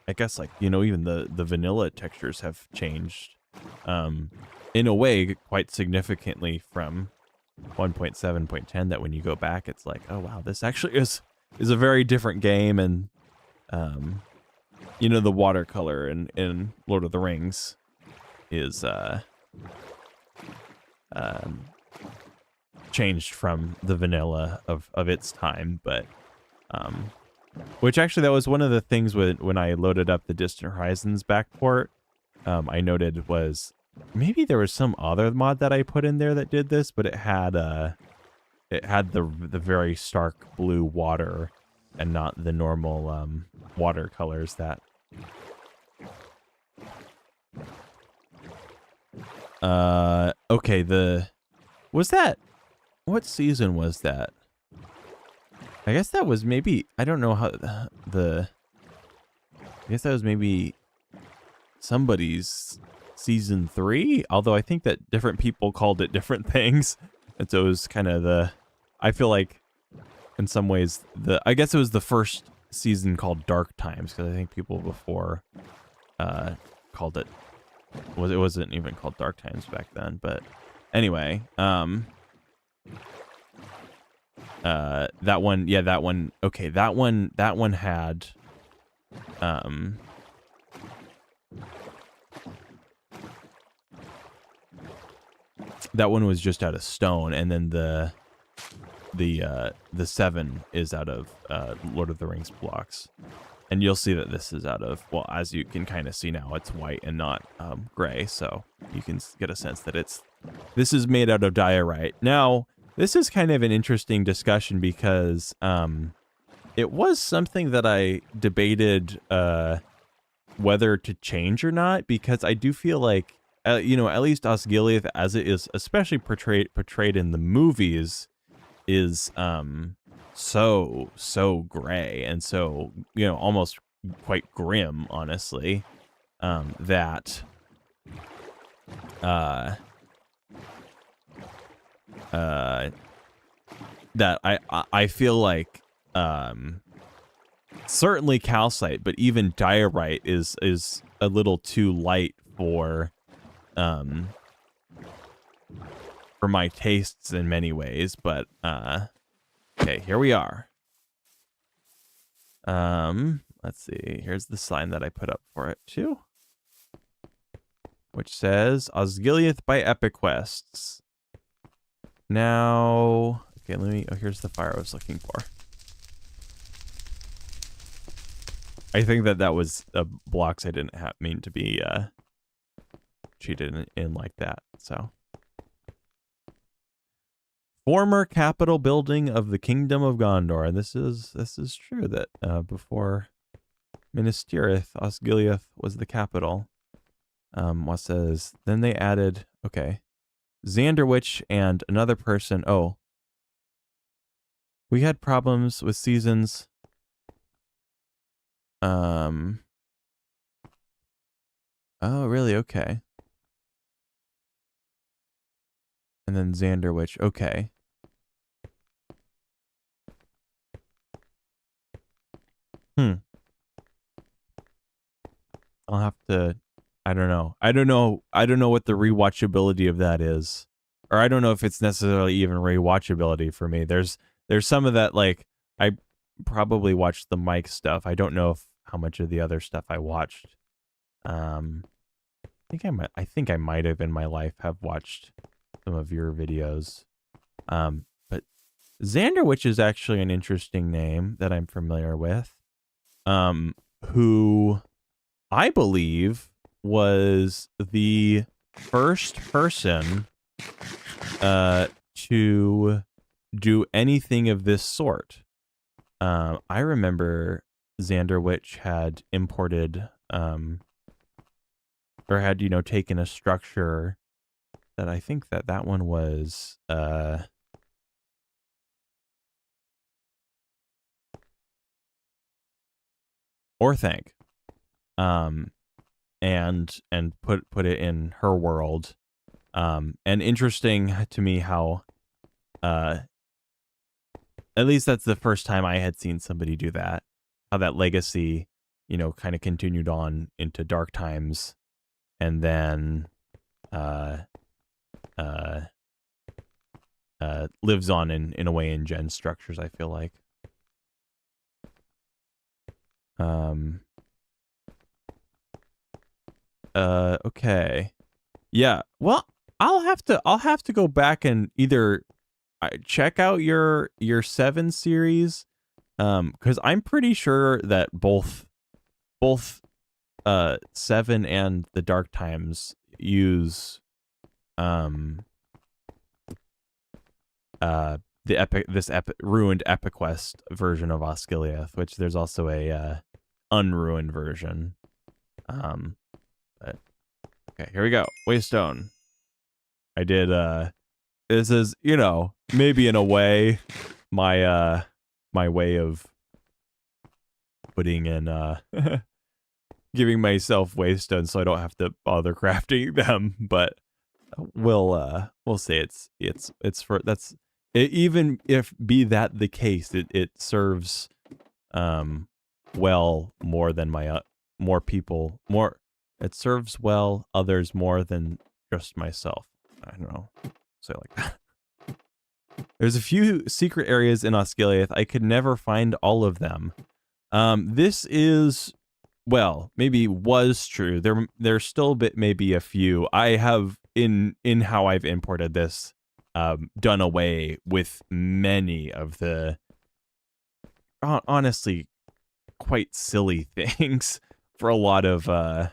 I guess, like, you know, even the vanilla textures have changed in a way quite significantly from 1.7.10, that when you go back, it's like, oh wow, this actually is a very different game. And you know, the watercolor in Lord of the Rings is changed from the vanilla of its time, but which actually, that was one of the things when I loaded up the Distant Horizons backport, I noted was maybe there was some other mod that I put in there that did this, but it had the very stark blue water and not the normal watercolors that okay, what season was that? I guess that was maybe, I don't know how I guess that was maybe somebody's season 3, although I think that different people called it different things, and so it was kind of I feel like in some ways, I guess it was the first season called Dark Times, because I think people before called it, it wasn't even called Dark Times back then. But anyway, that one, yeah, that one, okay, that one had that one was just out of stone, and then the 7 is out of Lord of the Rings blocks. And you'll see that this is out of, well, as you can kind of see now, it's white and not gray, so you can get a sense that this is made out of diorite. Now, this is kind of an interesting discussion because it was something that I debated whether to change or not, because I do feel like, you know, at least Osgiliath, as it is especially portrayed in the movies, is so gray and so, you know, almost quite grim, honestly, that I feel like certainly calcite, but even diorite is a little too light for my tastes in many ways. But okay, here we are. Let's see. Here's the sign that I put up for it too, which says Osgiliath by Epic Quests. Now, okay, let me. Oh, here's the fire I was looking for. I think that was blocks I didn't mean to be cheated in like that. So, former capital building of the Kingdom of Gondor, and this is true that before Minas Tirith, Osgiliath was the capital. What says then they added, okay, Zanderwich and another person. Oh, we had problems with seasons. Oh, really? Okay. And then Zanderwich. Okay. I'll have to, I don't know what the rewatchability of that is. Or I don't know if it's necessarily even rewatchability for me. There's some of that, like, I probably watched the Mike stuff. I don't know how much of the other stuff I watched. I think I might have in my life have watched some of your videos. But Zanderwich is actually an interesting name that I'm familiar with. Who I believe was the first person to do anything of this sort. I remember Zanderwich had imported or had, you know, taken a structure that I think that one was Orthanc. And put it in her world. And interesting to me how at least that's the first time I had seen somebody do that. How that legacy, you know, kind of continued on into Dark Times, and then lives on in a way in Gen structures, I feel like. Okay. Yeah. Well, I'll have to go back and either check out your 7 series, because I'm pretty sure that both 7 and the Dark Times use this ruined EpiQuest version of Osgiliath, which there's also a unruined version. But okay, here we go. Waystone. I did this is, you know, maybe in a way my my way of putting in giving myself waystones so I don't have to bother crafting them, but we'll say it's for even if be that the case, it serves well more than more people, it serves well others more than just myself. I don't know, say it like that. There's a few secret areas in Osgiliath. I could never find all of them. This is, well, maybe was true. There's still maybe a few. I have in how I've imported this, done away with many of the honestly quite silly things for a lot of a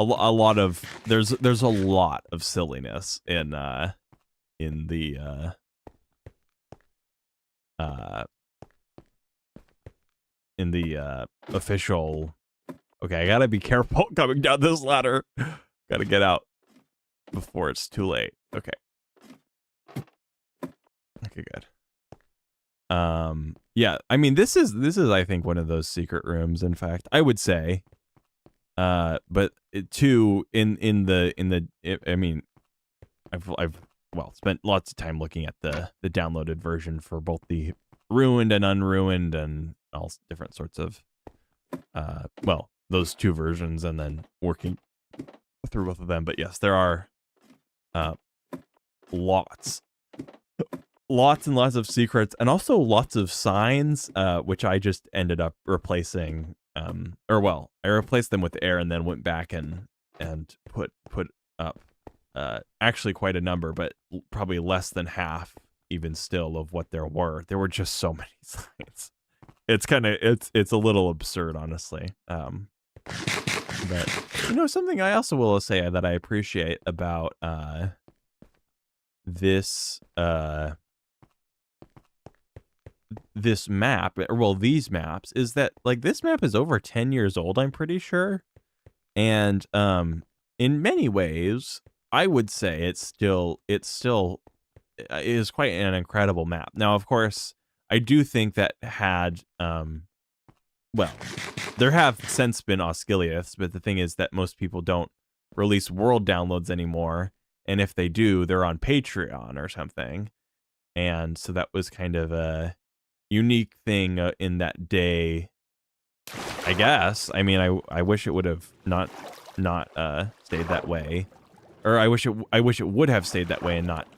lot of there's a lot of silliness in the official. Okay, I gotta be careful coming down this ladder. Gotta get out before it's too late. Okay. Okay, good. Yeah, I mean, this is I think one of those secret rooms, in fact, I would say. But too, I mean, I've spent lots of time looking at the downloaded version for both the ruined and unruined and all different sorts of those two versions, and then working through both of them. But yes, there are lots and lots of secrets, and also lots of signs, which I just ended up replacing. I replaced them with air and then went back and put up actually quite a number, but probably less than half even still of what there were. There were just so many signs. It's a little absurd, honestly. But something I also will say that I appreciate about this this map, or well, these maps, is that like this map is over 10 years old, I'm pretty sure. And in many ways, I would say it is quite an incredible map. Now, of course, I do think that had there have since been Osgiliaths, but the thing is that most people don't release world downloads anymore, and if they do, they're on Patreon or something. And so that was kind of a unique thing in that day, I guess. I mean, I wish it would have not stayed that way, or I wish it would have stayed that way and not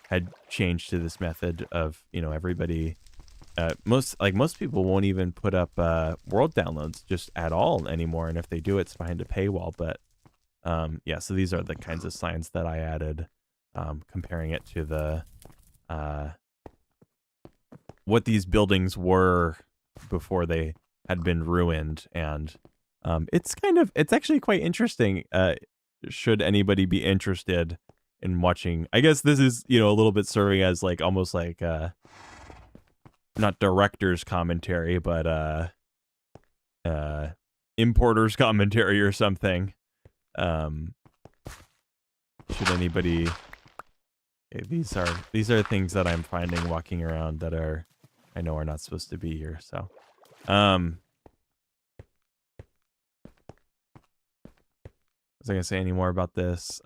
had changed to this method of everybody. Most people won't even put up world downloads just at all anymore, and if they do, it's behind a paywall. But yeah, so these are the kinds of signs that I added, comparing it to the what these buildings were before they had been ruined. And it's actually quite interesting, should anybody be interested in watching. I guess this is a little bit serving as like almost like not director's commentary, but importer's commentary or something. Should anybody, okay, these are things that I'm finding walking around that I know are not supposed to be here. So was I gonna say any more about this?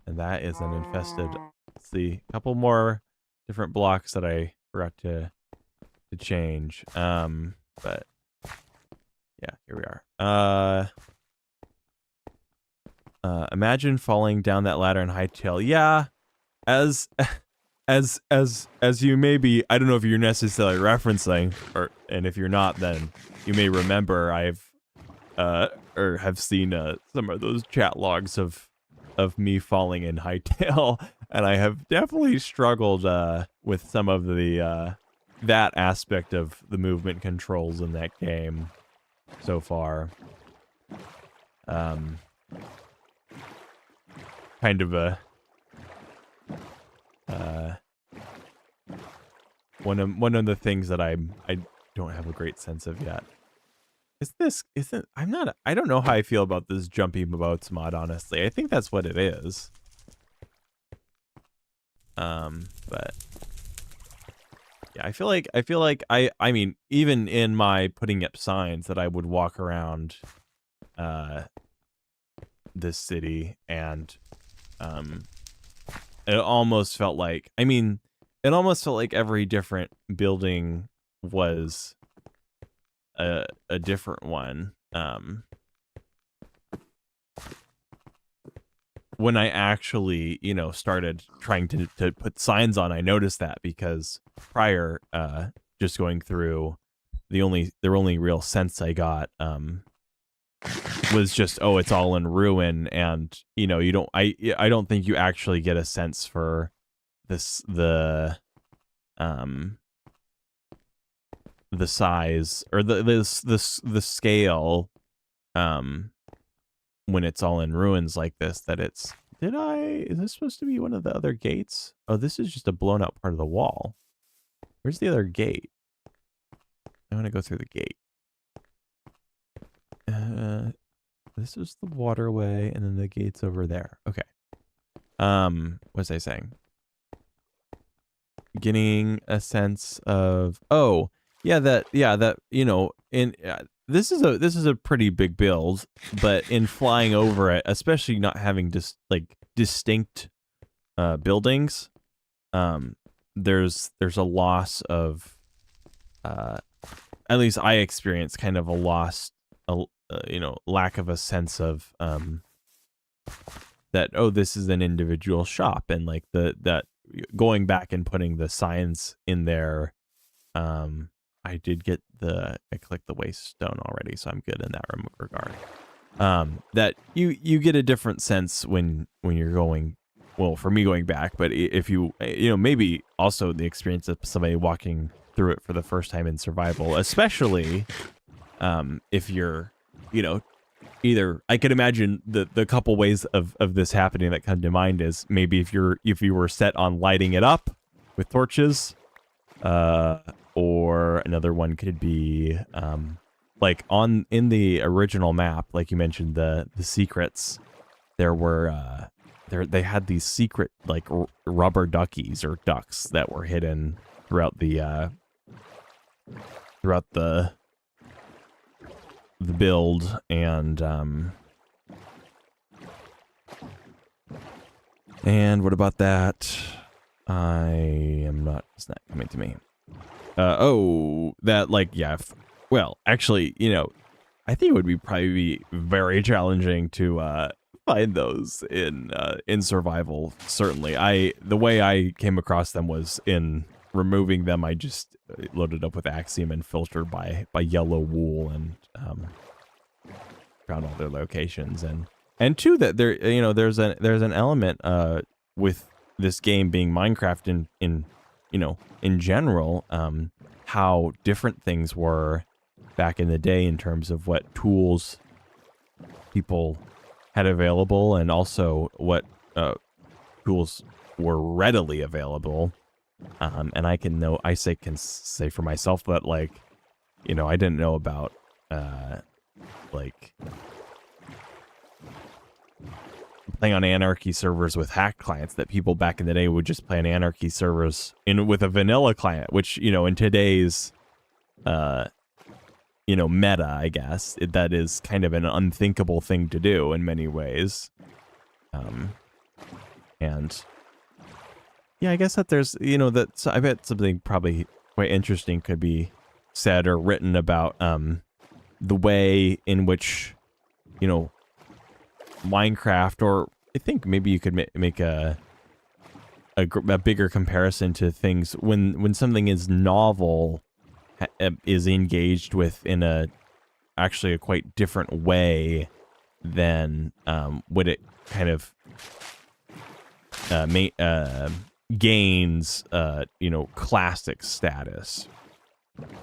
And that is an infested. Let's see, a couple more different blocks that I forgot to change. But yeah, here we are. Imagine falling down that ladder in Hytale. Yeah, as you may be, I don't know if you're necessarily referencing, and if you're not, then you may remember I've or have seen some of those chat logs of me falling in Hytale, and I have definitely struggled with some of the that aspect of the movement controls in that game so far. Kind of a one of the things that I don't have a great sense of yet. I don't know how I feel about this jumpy boats mod, honestly. I think that's what it is. But yeah, I feel like I mean, even in my putting up signs that I would walk around this city, and it almost felt like, I mean, it almost felt like every different building was a different one. When I actually, you know, started trying to put signs on, I noticed that, because prior, just going through, the only real sense I got was just, oh, it's all in ruin, and you know, I don't think you actually get a sense for the size or the scale when it's all in ruins like this, that it's, is this supposed to be one of the other gates? Oh, this is just a blown out part of the wall. Where's the other gate? I want to go through the gate. This is the waterway, and then the gate's over there. Okay. What was I saying? Getting a sense of, oh, yeah, that, you know, this is a pretty big build, but in flying over it, especially not having just like distinct buildings, there's a loss of, at least I experienced kind of a loss, you know, lack of a sense of that, oh, this is an individual shop, and like that going back and putting the signs in there. I did get I clicked the waste stone already, so I'm good in that regard. That you get a different sense when you're going, well, for me going back, but if you know, maybe also the experience of somebody walking through it for the first time in survival, especially if you're, you know, either, I could imagine the couple ways of this happening that come to mind is maybe if you were set on lighting it up with torches, or another one could be like in the original map, like you mentioned, the secrets, there were they had these secret like rubber duckies or ducks that were hidden throughout the build, and what about that? It's not coming to me. Oh, that, like, yeah, well, actually, you know, I think it would probably be very challenging to find those in survival. Certainly, the way I came across them was in removing them. I just loaded up with Axiom and filtered by yellow wool, and found all their locations, and two, that there, you know, there's an element with this game being Minecraft in you know, in general, how different things were back in the day in terms of what tools people had available, and also what tools were readily available. And I can say for myself that, like, you know, I didn't know about like playing on Anarchy servers with hacked clients, that people back in the day would just play on Anarchy servers with a vanilla client, which, you know, in today's you know, meta, I guess, that is kind of an unthinkable thing to do in many ways. And yeah, I guess that there's, you know, that, so I bet something probably quite interesting could be said or written about the way in which, you know, Minecraft, or I think maybe you could make a bigger comparison to things when something is novel, is engaged with in actually a quite different way than what it kind of gains, you know, classic status.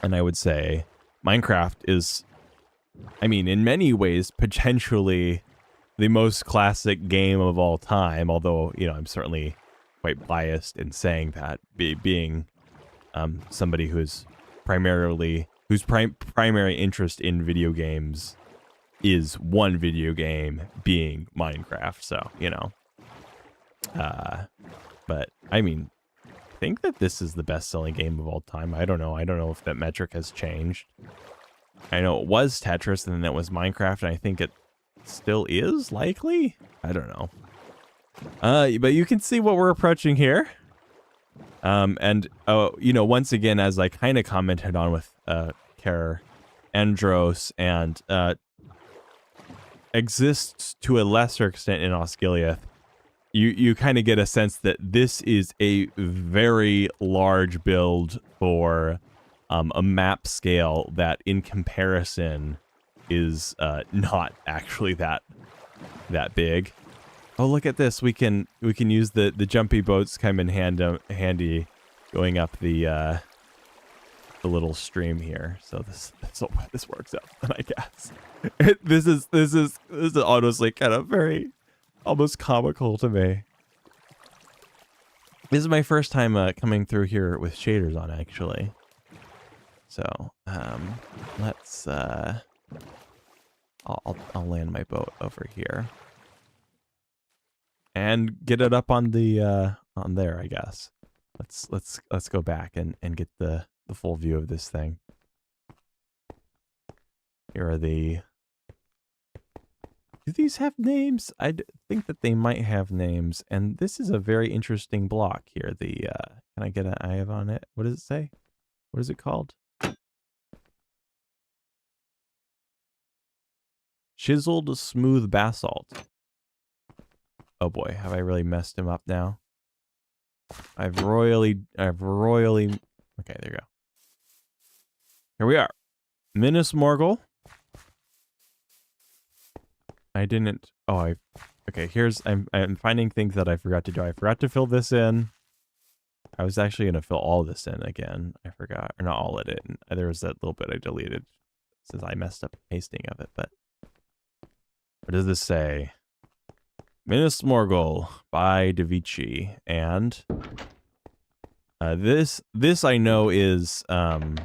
And I would say Minecraft is, I mean, in many ways, potentially the most classic game of all time, although, you know, I'm certainly quite biased in saying that, being somebody whose primary interest in video games is one video game, being Minecraft. So, you know, but I mean, I think that this is the best-selling game of all time. I don't know if that metric has changed. I know it was Tetris, and then it was Minecraft, and I think still is likely. I don't know. But you can see what we're approaching here. And you know, once again, as I kind of commented on with Kaer Andros and exists to a lesser extent in Osgiliath, you kind of get a sense that this is a very large build for a map scale that, in comparison, is not actually that big. Oh, look at this! We can use the jumpy boats come in handy going up the little stream here. So this works out, I guess. This is honestly kind of very almost comical to me. This is my first time coming through here with shaders on, actually. So let's I'll land my boat over here and get it up on the on there, I guess. Let's go back and get the full view of this thing. Here are the... Do these have names? I think that they might have names. And this is a very interesting block here. The can I get an eye on it? What does it say? What is it called? Chiseled smooth basalt. Oh boy, have I really messed him up now? I've royally... Okay, there you go. Here we are. Minas Morgul. I didn't... Oh, okay, here's... I'm finding things that I forgot to do. I forgot to fill this in. I was actually going to fill all this in again. I forgot. Or not all of it. There was that little bit I deleted since I messed up the pasting of it, but... What does this say? Minas Morgul by Davichi. And... this I know is... You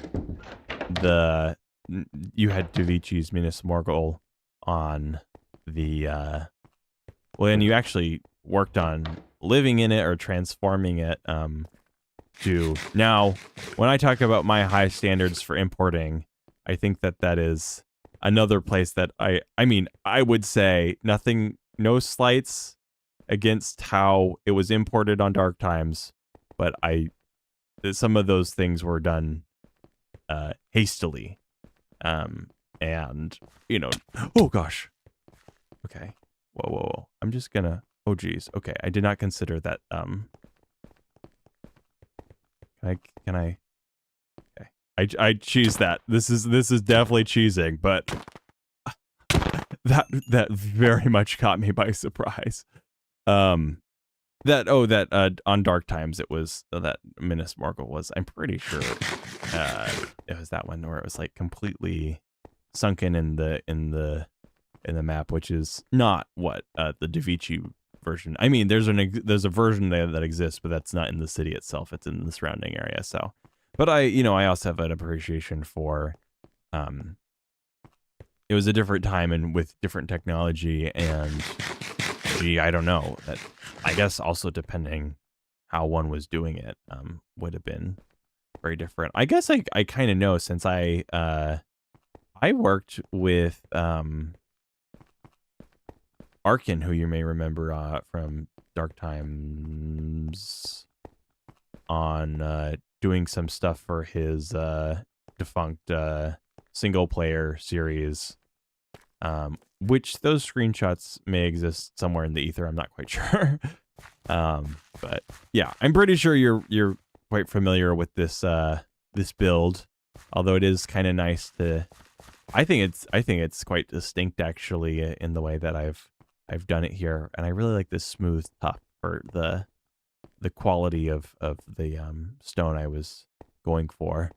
had Davichi's Minas Morgul on the... well, and you actually worked on living in it or transforming it to... Now, when I talk about my high standards for importing, I think that is another place that I mean, I would say no slights against how it was imported on Dark Times, but some of those things were done hastily. And, you know, oh gosh. Okay. Whoa. I'm just gonna, oh geez. Okay, I did not consider that, can I, okay. I cheese that. This is definitely cheesing, but that very much caught me by surprise. On Dark Times it was that Minas Morgul was, I'm pretty sure it was that one where it was like completely sunken in the map, which is not what the Davichi version. I mean, there's a version there that exists, but that's not in the city itself. It's in the surrounding area. So, but I also have an appreciation for it was a different time and with different technology, and gee, I don't know, that I guess also depending how one was doing it would have been very different. I guess I kind of know, since I worked with Arkin, who you may remember from Dark Times, on doing some stuff for his defunct single player series, which those screenshots may exist somewhere in the ether. I'm not quite sure. But yeah, I'm pretty sure you're quite familiar with this this build, although it is kind of nice to... I think it's quite distinct, actually, in the way that I've done it here, and I really like this smooth tough for the quality of the stone I was going for.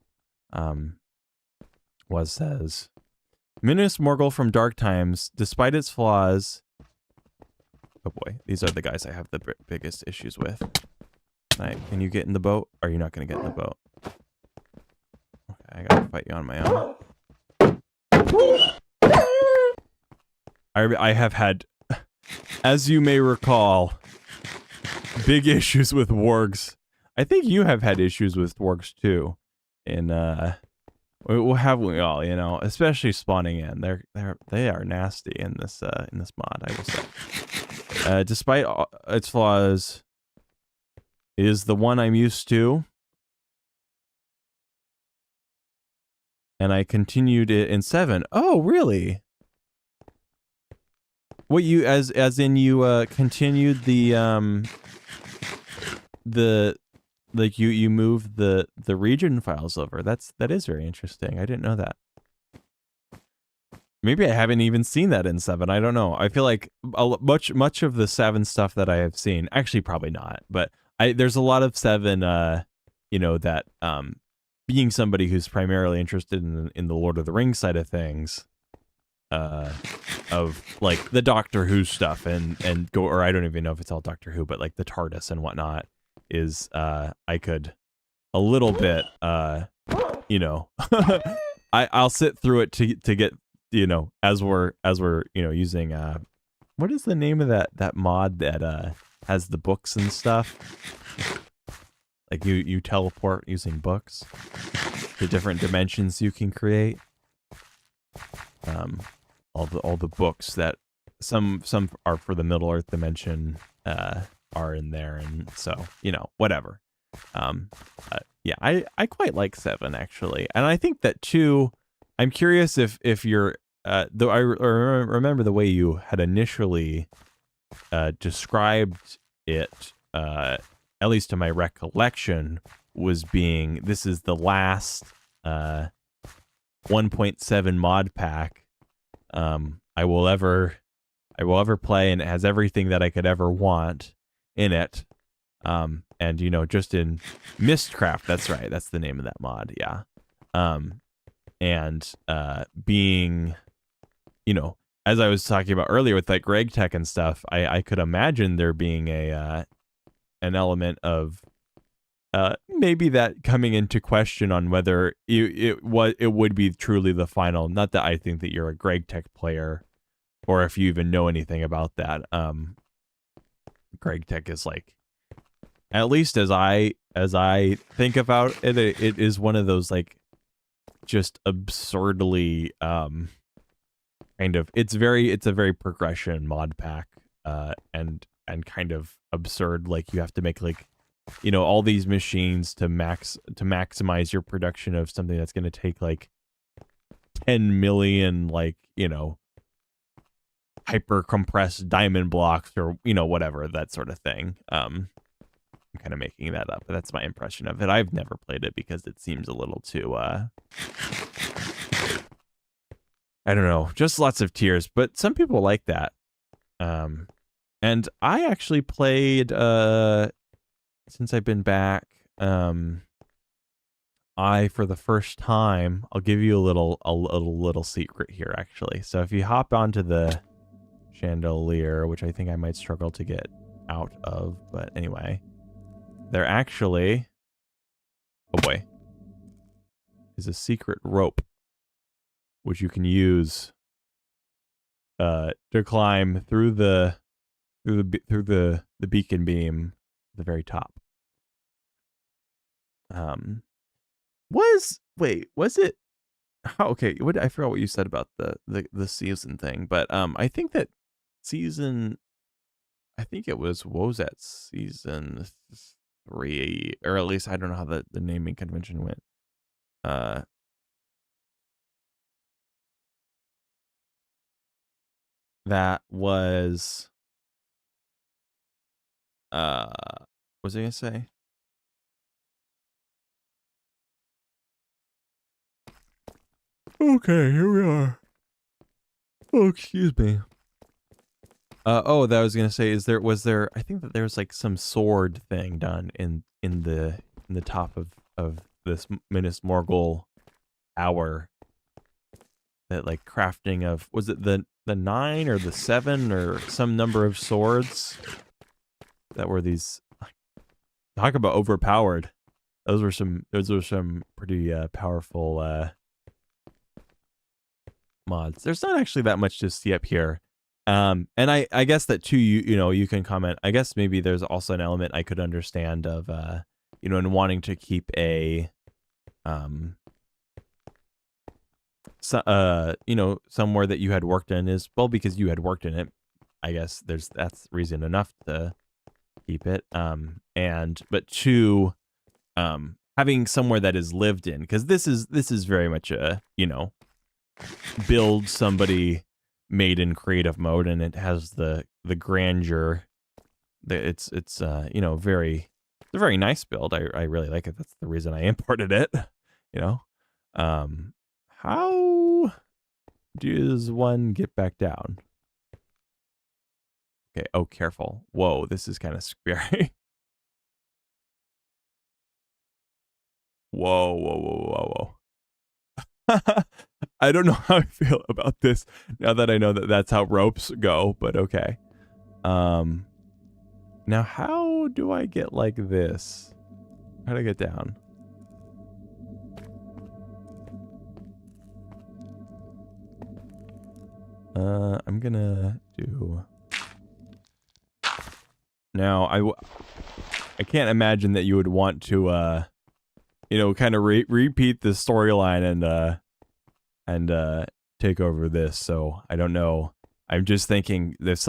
Says Minas Morgul from Dark Times, despite its flaws... Oh boy, these are the guys I have the biggest issues with. Can you get in the boat? Or are you not going to get in the boat? Okay, I gotta fight you on my own. I have had, as you may recall, big issues with wargs. I think you have had issues with wargs too, in we all, you know, especially spawning in. They are nasty in this mod, I will say. Despite its flaws, it is the one I'm used to. And I continued it in 7. Oh, really? What you as in you continued the like you moved the region files over. That is very interesting. I didn't know that. Maybe I haven't even seen that in 7. I don't know. I feel like much of the 7 stuff that I have seen, actually probably not, but there's a lot of 7 you know, that being somebody who's primarily interested in the Lord of the Rings side of things, of like the Doctor Who stuff and go, or I don't even know if it's all Doctor Who, but like the TARDIS and whatnot is I could a little bit you know I'll sit through it to get, you know, as we're you know using what is the name of that mod that has the books and stuff? Like you teleport using books, the different dimensions you can create. All the books that some are for the Middle Earth dimension are in there, and so, you know, whatever. Yeah, I quite like 7 actually, and I think that 2. I'm curious if you're though I remember the way you had initially described it, at least to my recollection, was being this is the last 1.7 mod pack I will ever play, and it has everything that I could ever want in it. And you know, just in Mistcraft, that's right, that's the name of that mod, yeah. And being, you know, as I was talking about earlier with like GregTech and stuff, I could imagine there being an element of maybe that coming into question on whether it would be truly the final. Not that I think that you're a GregTech player, or if you even know anything about that. GregTech is like, at least as I think about it, it is one of those like just absurdly kind of, it's a very progression mod pack, and kind of absurd. Like you have to make like, you know, all these machines to maximize your production of something that's going to take like 10 million, like, you know, hyper compressed diamond blocks, or, you know, whatever, that sort of thing. I'm kind of making that up, but that's my impression of it. I've never played it because it seems a little too I don't know, just lots of tears, but some people like that. And I actually played since I've been back, I, for the first time, I'll give you a little secret here, actually. So if you hop onto the chandelier, which I think I might struggle to get out of, but anyway, there actually, oh boy, is a secret rope which you can use to climb through the beacon beam at the very top. Was it? Okay, I forgot what you said about the season thing, but I think that season, I think it was, what was that, season 3, or at least I don't know how the naming convention went. That was what was I gonna say? Okay, here we are. Oh, excuse me. Oh, that I was gonna say, was there? I think that there's like some sword thing done in the top of this Minas Morgul hour. That like crafting of, was it the 9 or the 7 or some number of swords that were these? Talk about overpowered. Those were some pretty powerful mods. There's not actually that much to see up here. And I guess that too, you know, you can comment. I guess maybe there's also an element I could understand of, you know, in wanting to keep a, you know, somewhere that you had worked in is, well, because you had worked in it, I guess that's reason enough to keep it. But two, having somewhere that is lived in, because this is very much a, you know, build somebody made in creative mode, and it has the grandeur. It's you know, it's a very nice build. I really like it. That's the reason I imported it. You know, how does one get back down? Okay. Oh, careful. Whoa, this is kind of scary. Whoa, whoa, whoa, whoa, whoa. I don't know how I feel about this now that I know that that's how ropes go, but okay. Now how do I get like this? How do I get down? I'm gonna do... Now, I can't imagine that you would want to, you know, kind of repeat the storyline and take over this. So I don't know. I'm just thinking that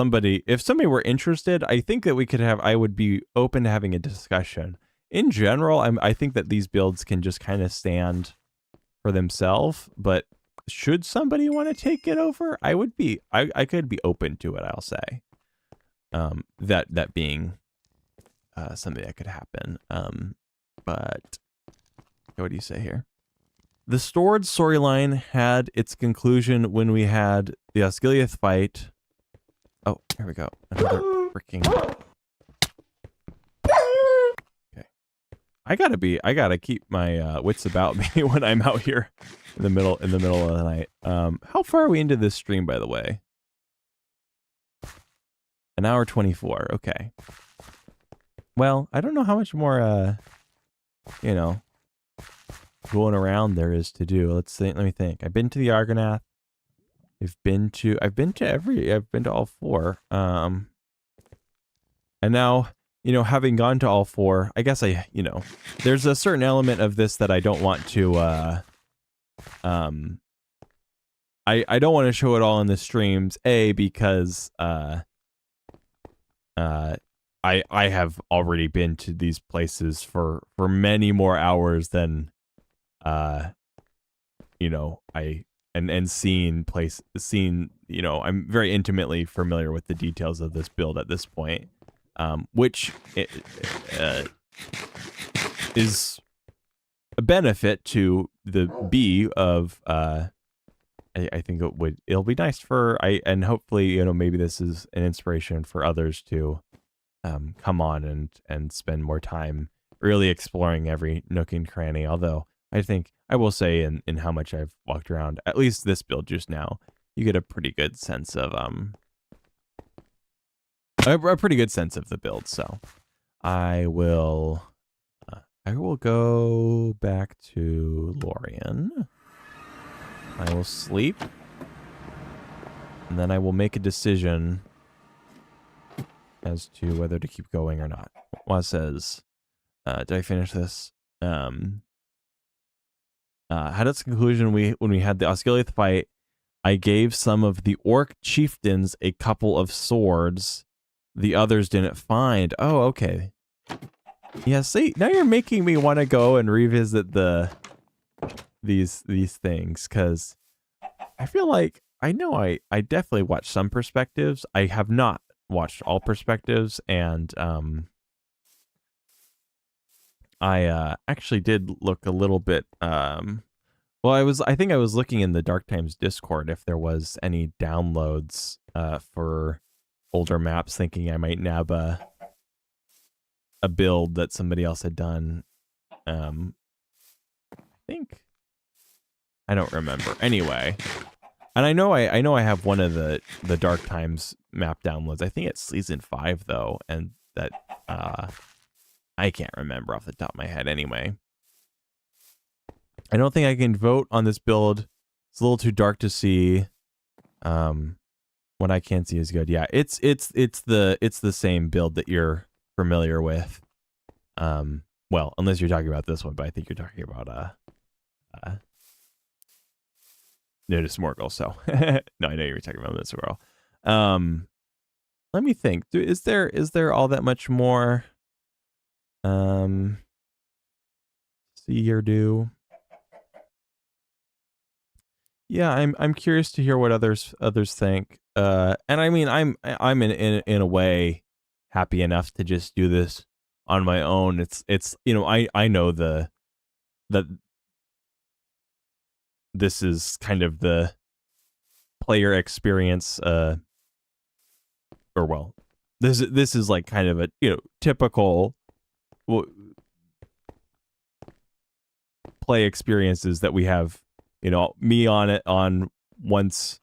if somebody were interested, I think that I would be open to having a discussion. In general, I think that these builds can just kind of stand for themselves, but should somebody want to take it over, I could be open to it, I'll say. That being something that could happen. But what do you say here? The stored storyline had its conclusion when we had the Osgiliath fight. Oh, here we go. Another freaking... Okay. I gotta keep my wits about me when I'm out here in the middle of the night. How far are we into this stream, by the way? 1 hour 24. Okay. Well, I don't know how much more you know, going around there is to do. Let me think. I've been to the Argonath. I've been to all 4. And now, you know, having gone to all 4, I guess you know, there's a certain element of this that I don't want to I don't want to show it all in the streams, because I have already been to these places for many more hours than you know, seen, you know, I'm very intimately familiar with the details of this build at this point, which is a benefit to the B of I think it'll be nice and hopefully, you know, maybe this is an inspiration for others to come on and spend more time really exploring every nook and cranny. Although I think I will say in how much I've walked around, at least this build just now, you get a pretty good sense of a pretty good sense of the build. So I will go back to Lorien. I will sleep, and then I will make a decision as to whether to keep going or not. Waz says, did I finish this? Had its conclusion when we had the Osgiliath fight, I gave some of the orc chieftains a couple of swords the others didn't find. Oh, okay. Yeah, see, now you're making me want to go and revisit these things, because I feel like I definitely watched some perspectives. I have not watched all perspectives, and I actually did look a little bit well, I think I was looking in the Dark Times Discord if there was any downloads for older maps, thinking I might nab a build that somebody else had done. I think I don't remember. Anyway, and I know I have one of the Dark Times map downloads. I think it's season 5 though, and that I can't remember off the top of my head. Anyway, I don't think I can vote on this build. It's a little too dark to see. What I can see is good. Yeah, it's the same build that you're familiar with. Well, unless you're talking about this one, but I think you're talking about Nidus Morgul. So no, I know you were talking about this girl. Let me think. Is there all that much more? See or do? Yeah, I'm curious to hear what others think. And I mean, I'm in a way happy enough to just do this on my own. It's you know, I know that this is kind of the player experience, or well, this is like kind of a, you know, typical play experiences that we have, you know, me on it on once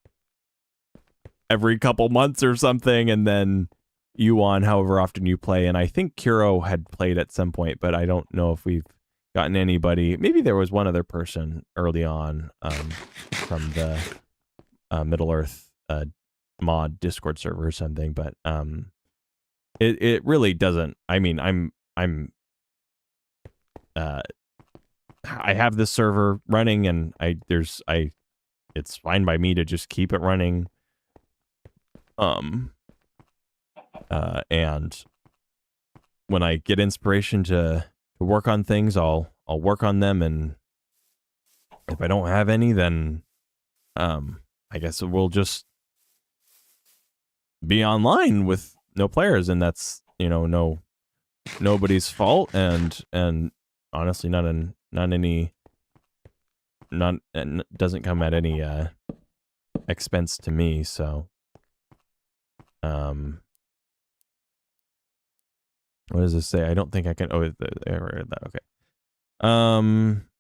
every couple months or something, and then you on however often you play. And I think Kuro had played at some point, but I don't know if we've gotten anybody. Maybe there was one other person early on, from the Middle Earth mod Discord server or something, but it really doesn't. I mean, I have this server running, and it's fine by me to just keep it running. And when I get inspiration to work on things, I'll work on them, and if I don't have any, then I guess we'll just be online with no players, and that's, you know, nobody's fault, and honestly doesn't come at any expense to me. So what does this say? I don't think I can. Oh, there, okay.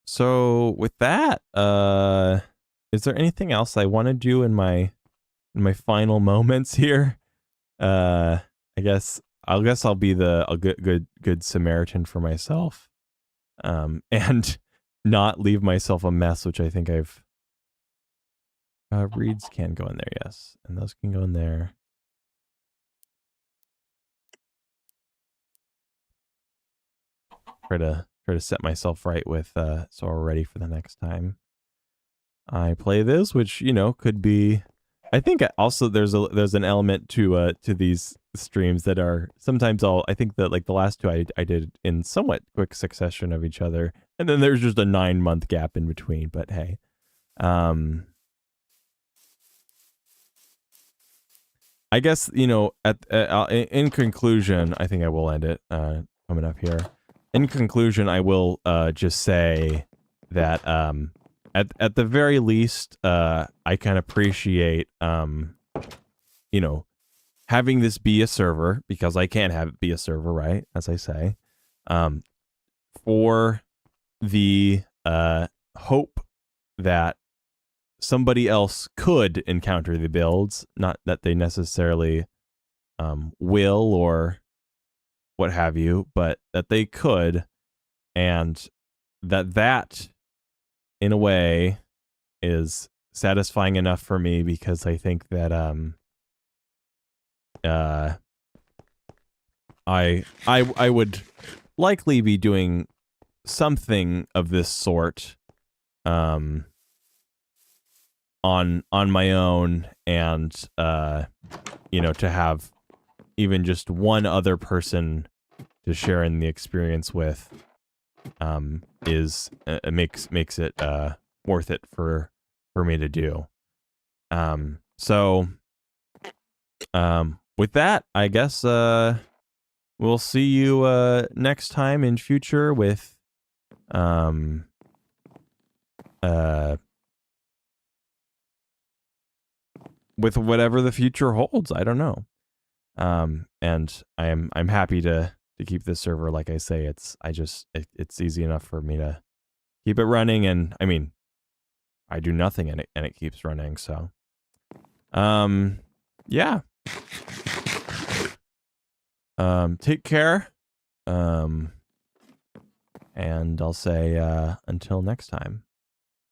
So with that, is there anything else I want to do in my final moments here? I guess I'll be a good Samaritan for myself, and not leave myself a mess, which I think I've. Reeds can go in there, yes, and those can go in there. Try to set myself right with so we're ready for the next time I play this, which, you know, could be. I think also there's an element to these streams that are sometimes I think that like the last two I did in somewhat quick succession of each other, and then there's just a 9-month gap in between. But hey, I guess, you know, in conclusion, I think I will end it coming up here. In conclusion, I will just say that at the very least, I can appreciate, you know, having this be a server, because I can't have it be a server, right? As I say, for the hope that somebody else could encounter the builds, not that they necessarily will or what have you, but that they could, and that in a way is satisfying enough for me, because I think that I would likely be doing something of this sort on my own, and you know, to have even just one other person to share in the experience with makes it worth it for me to do. So with that, I guess we'll see you next time in future with whatever the future holds. I don't know. And I'm happy to keep this server. Like I say, it's easy enough for me to keep it running, and I mean, I do nothing and it keeps running. So, yeah. Take care. And I'll say until next time.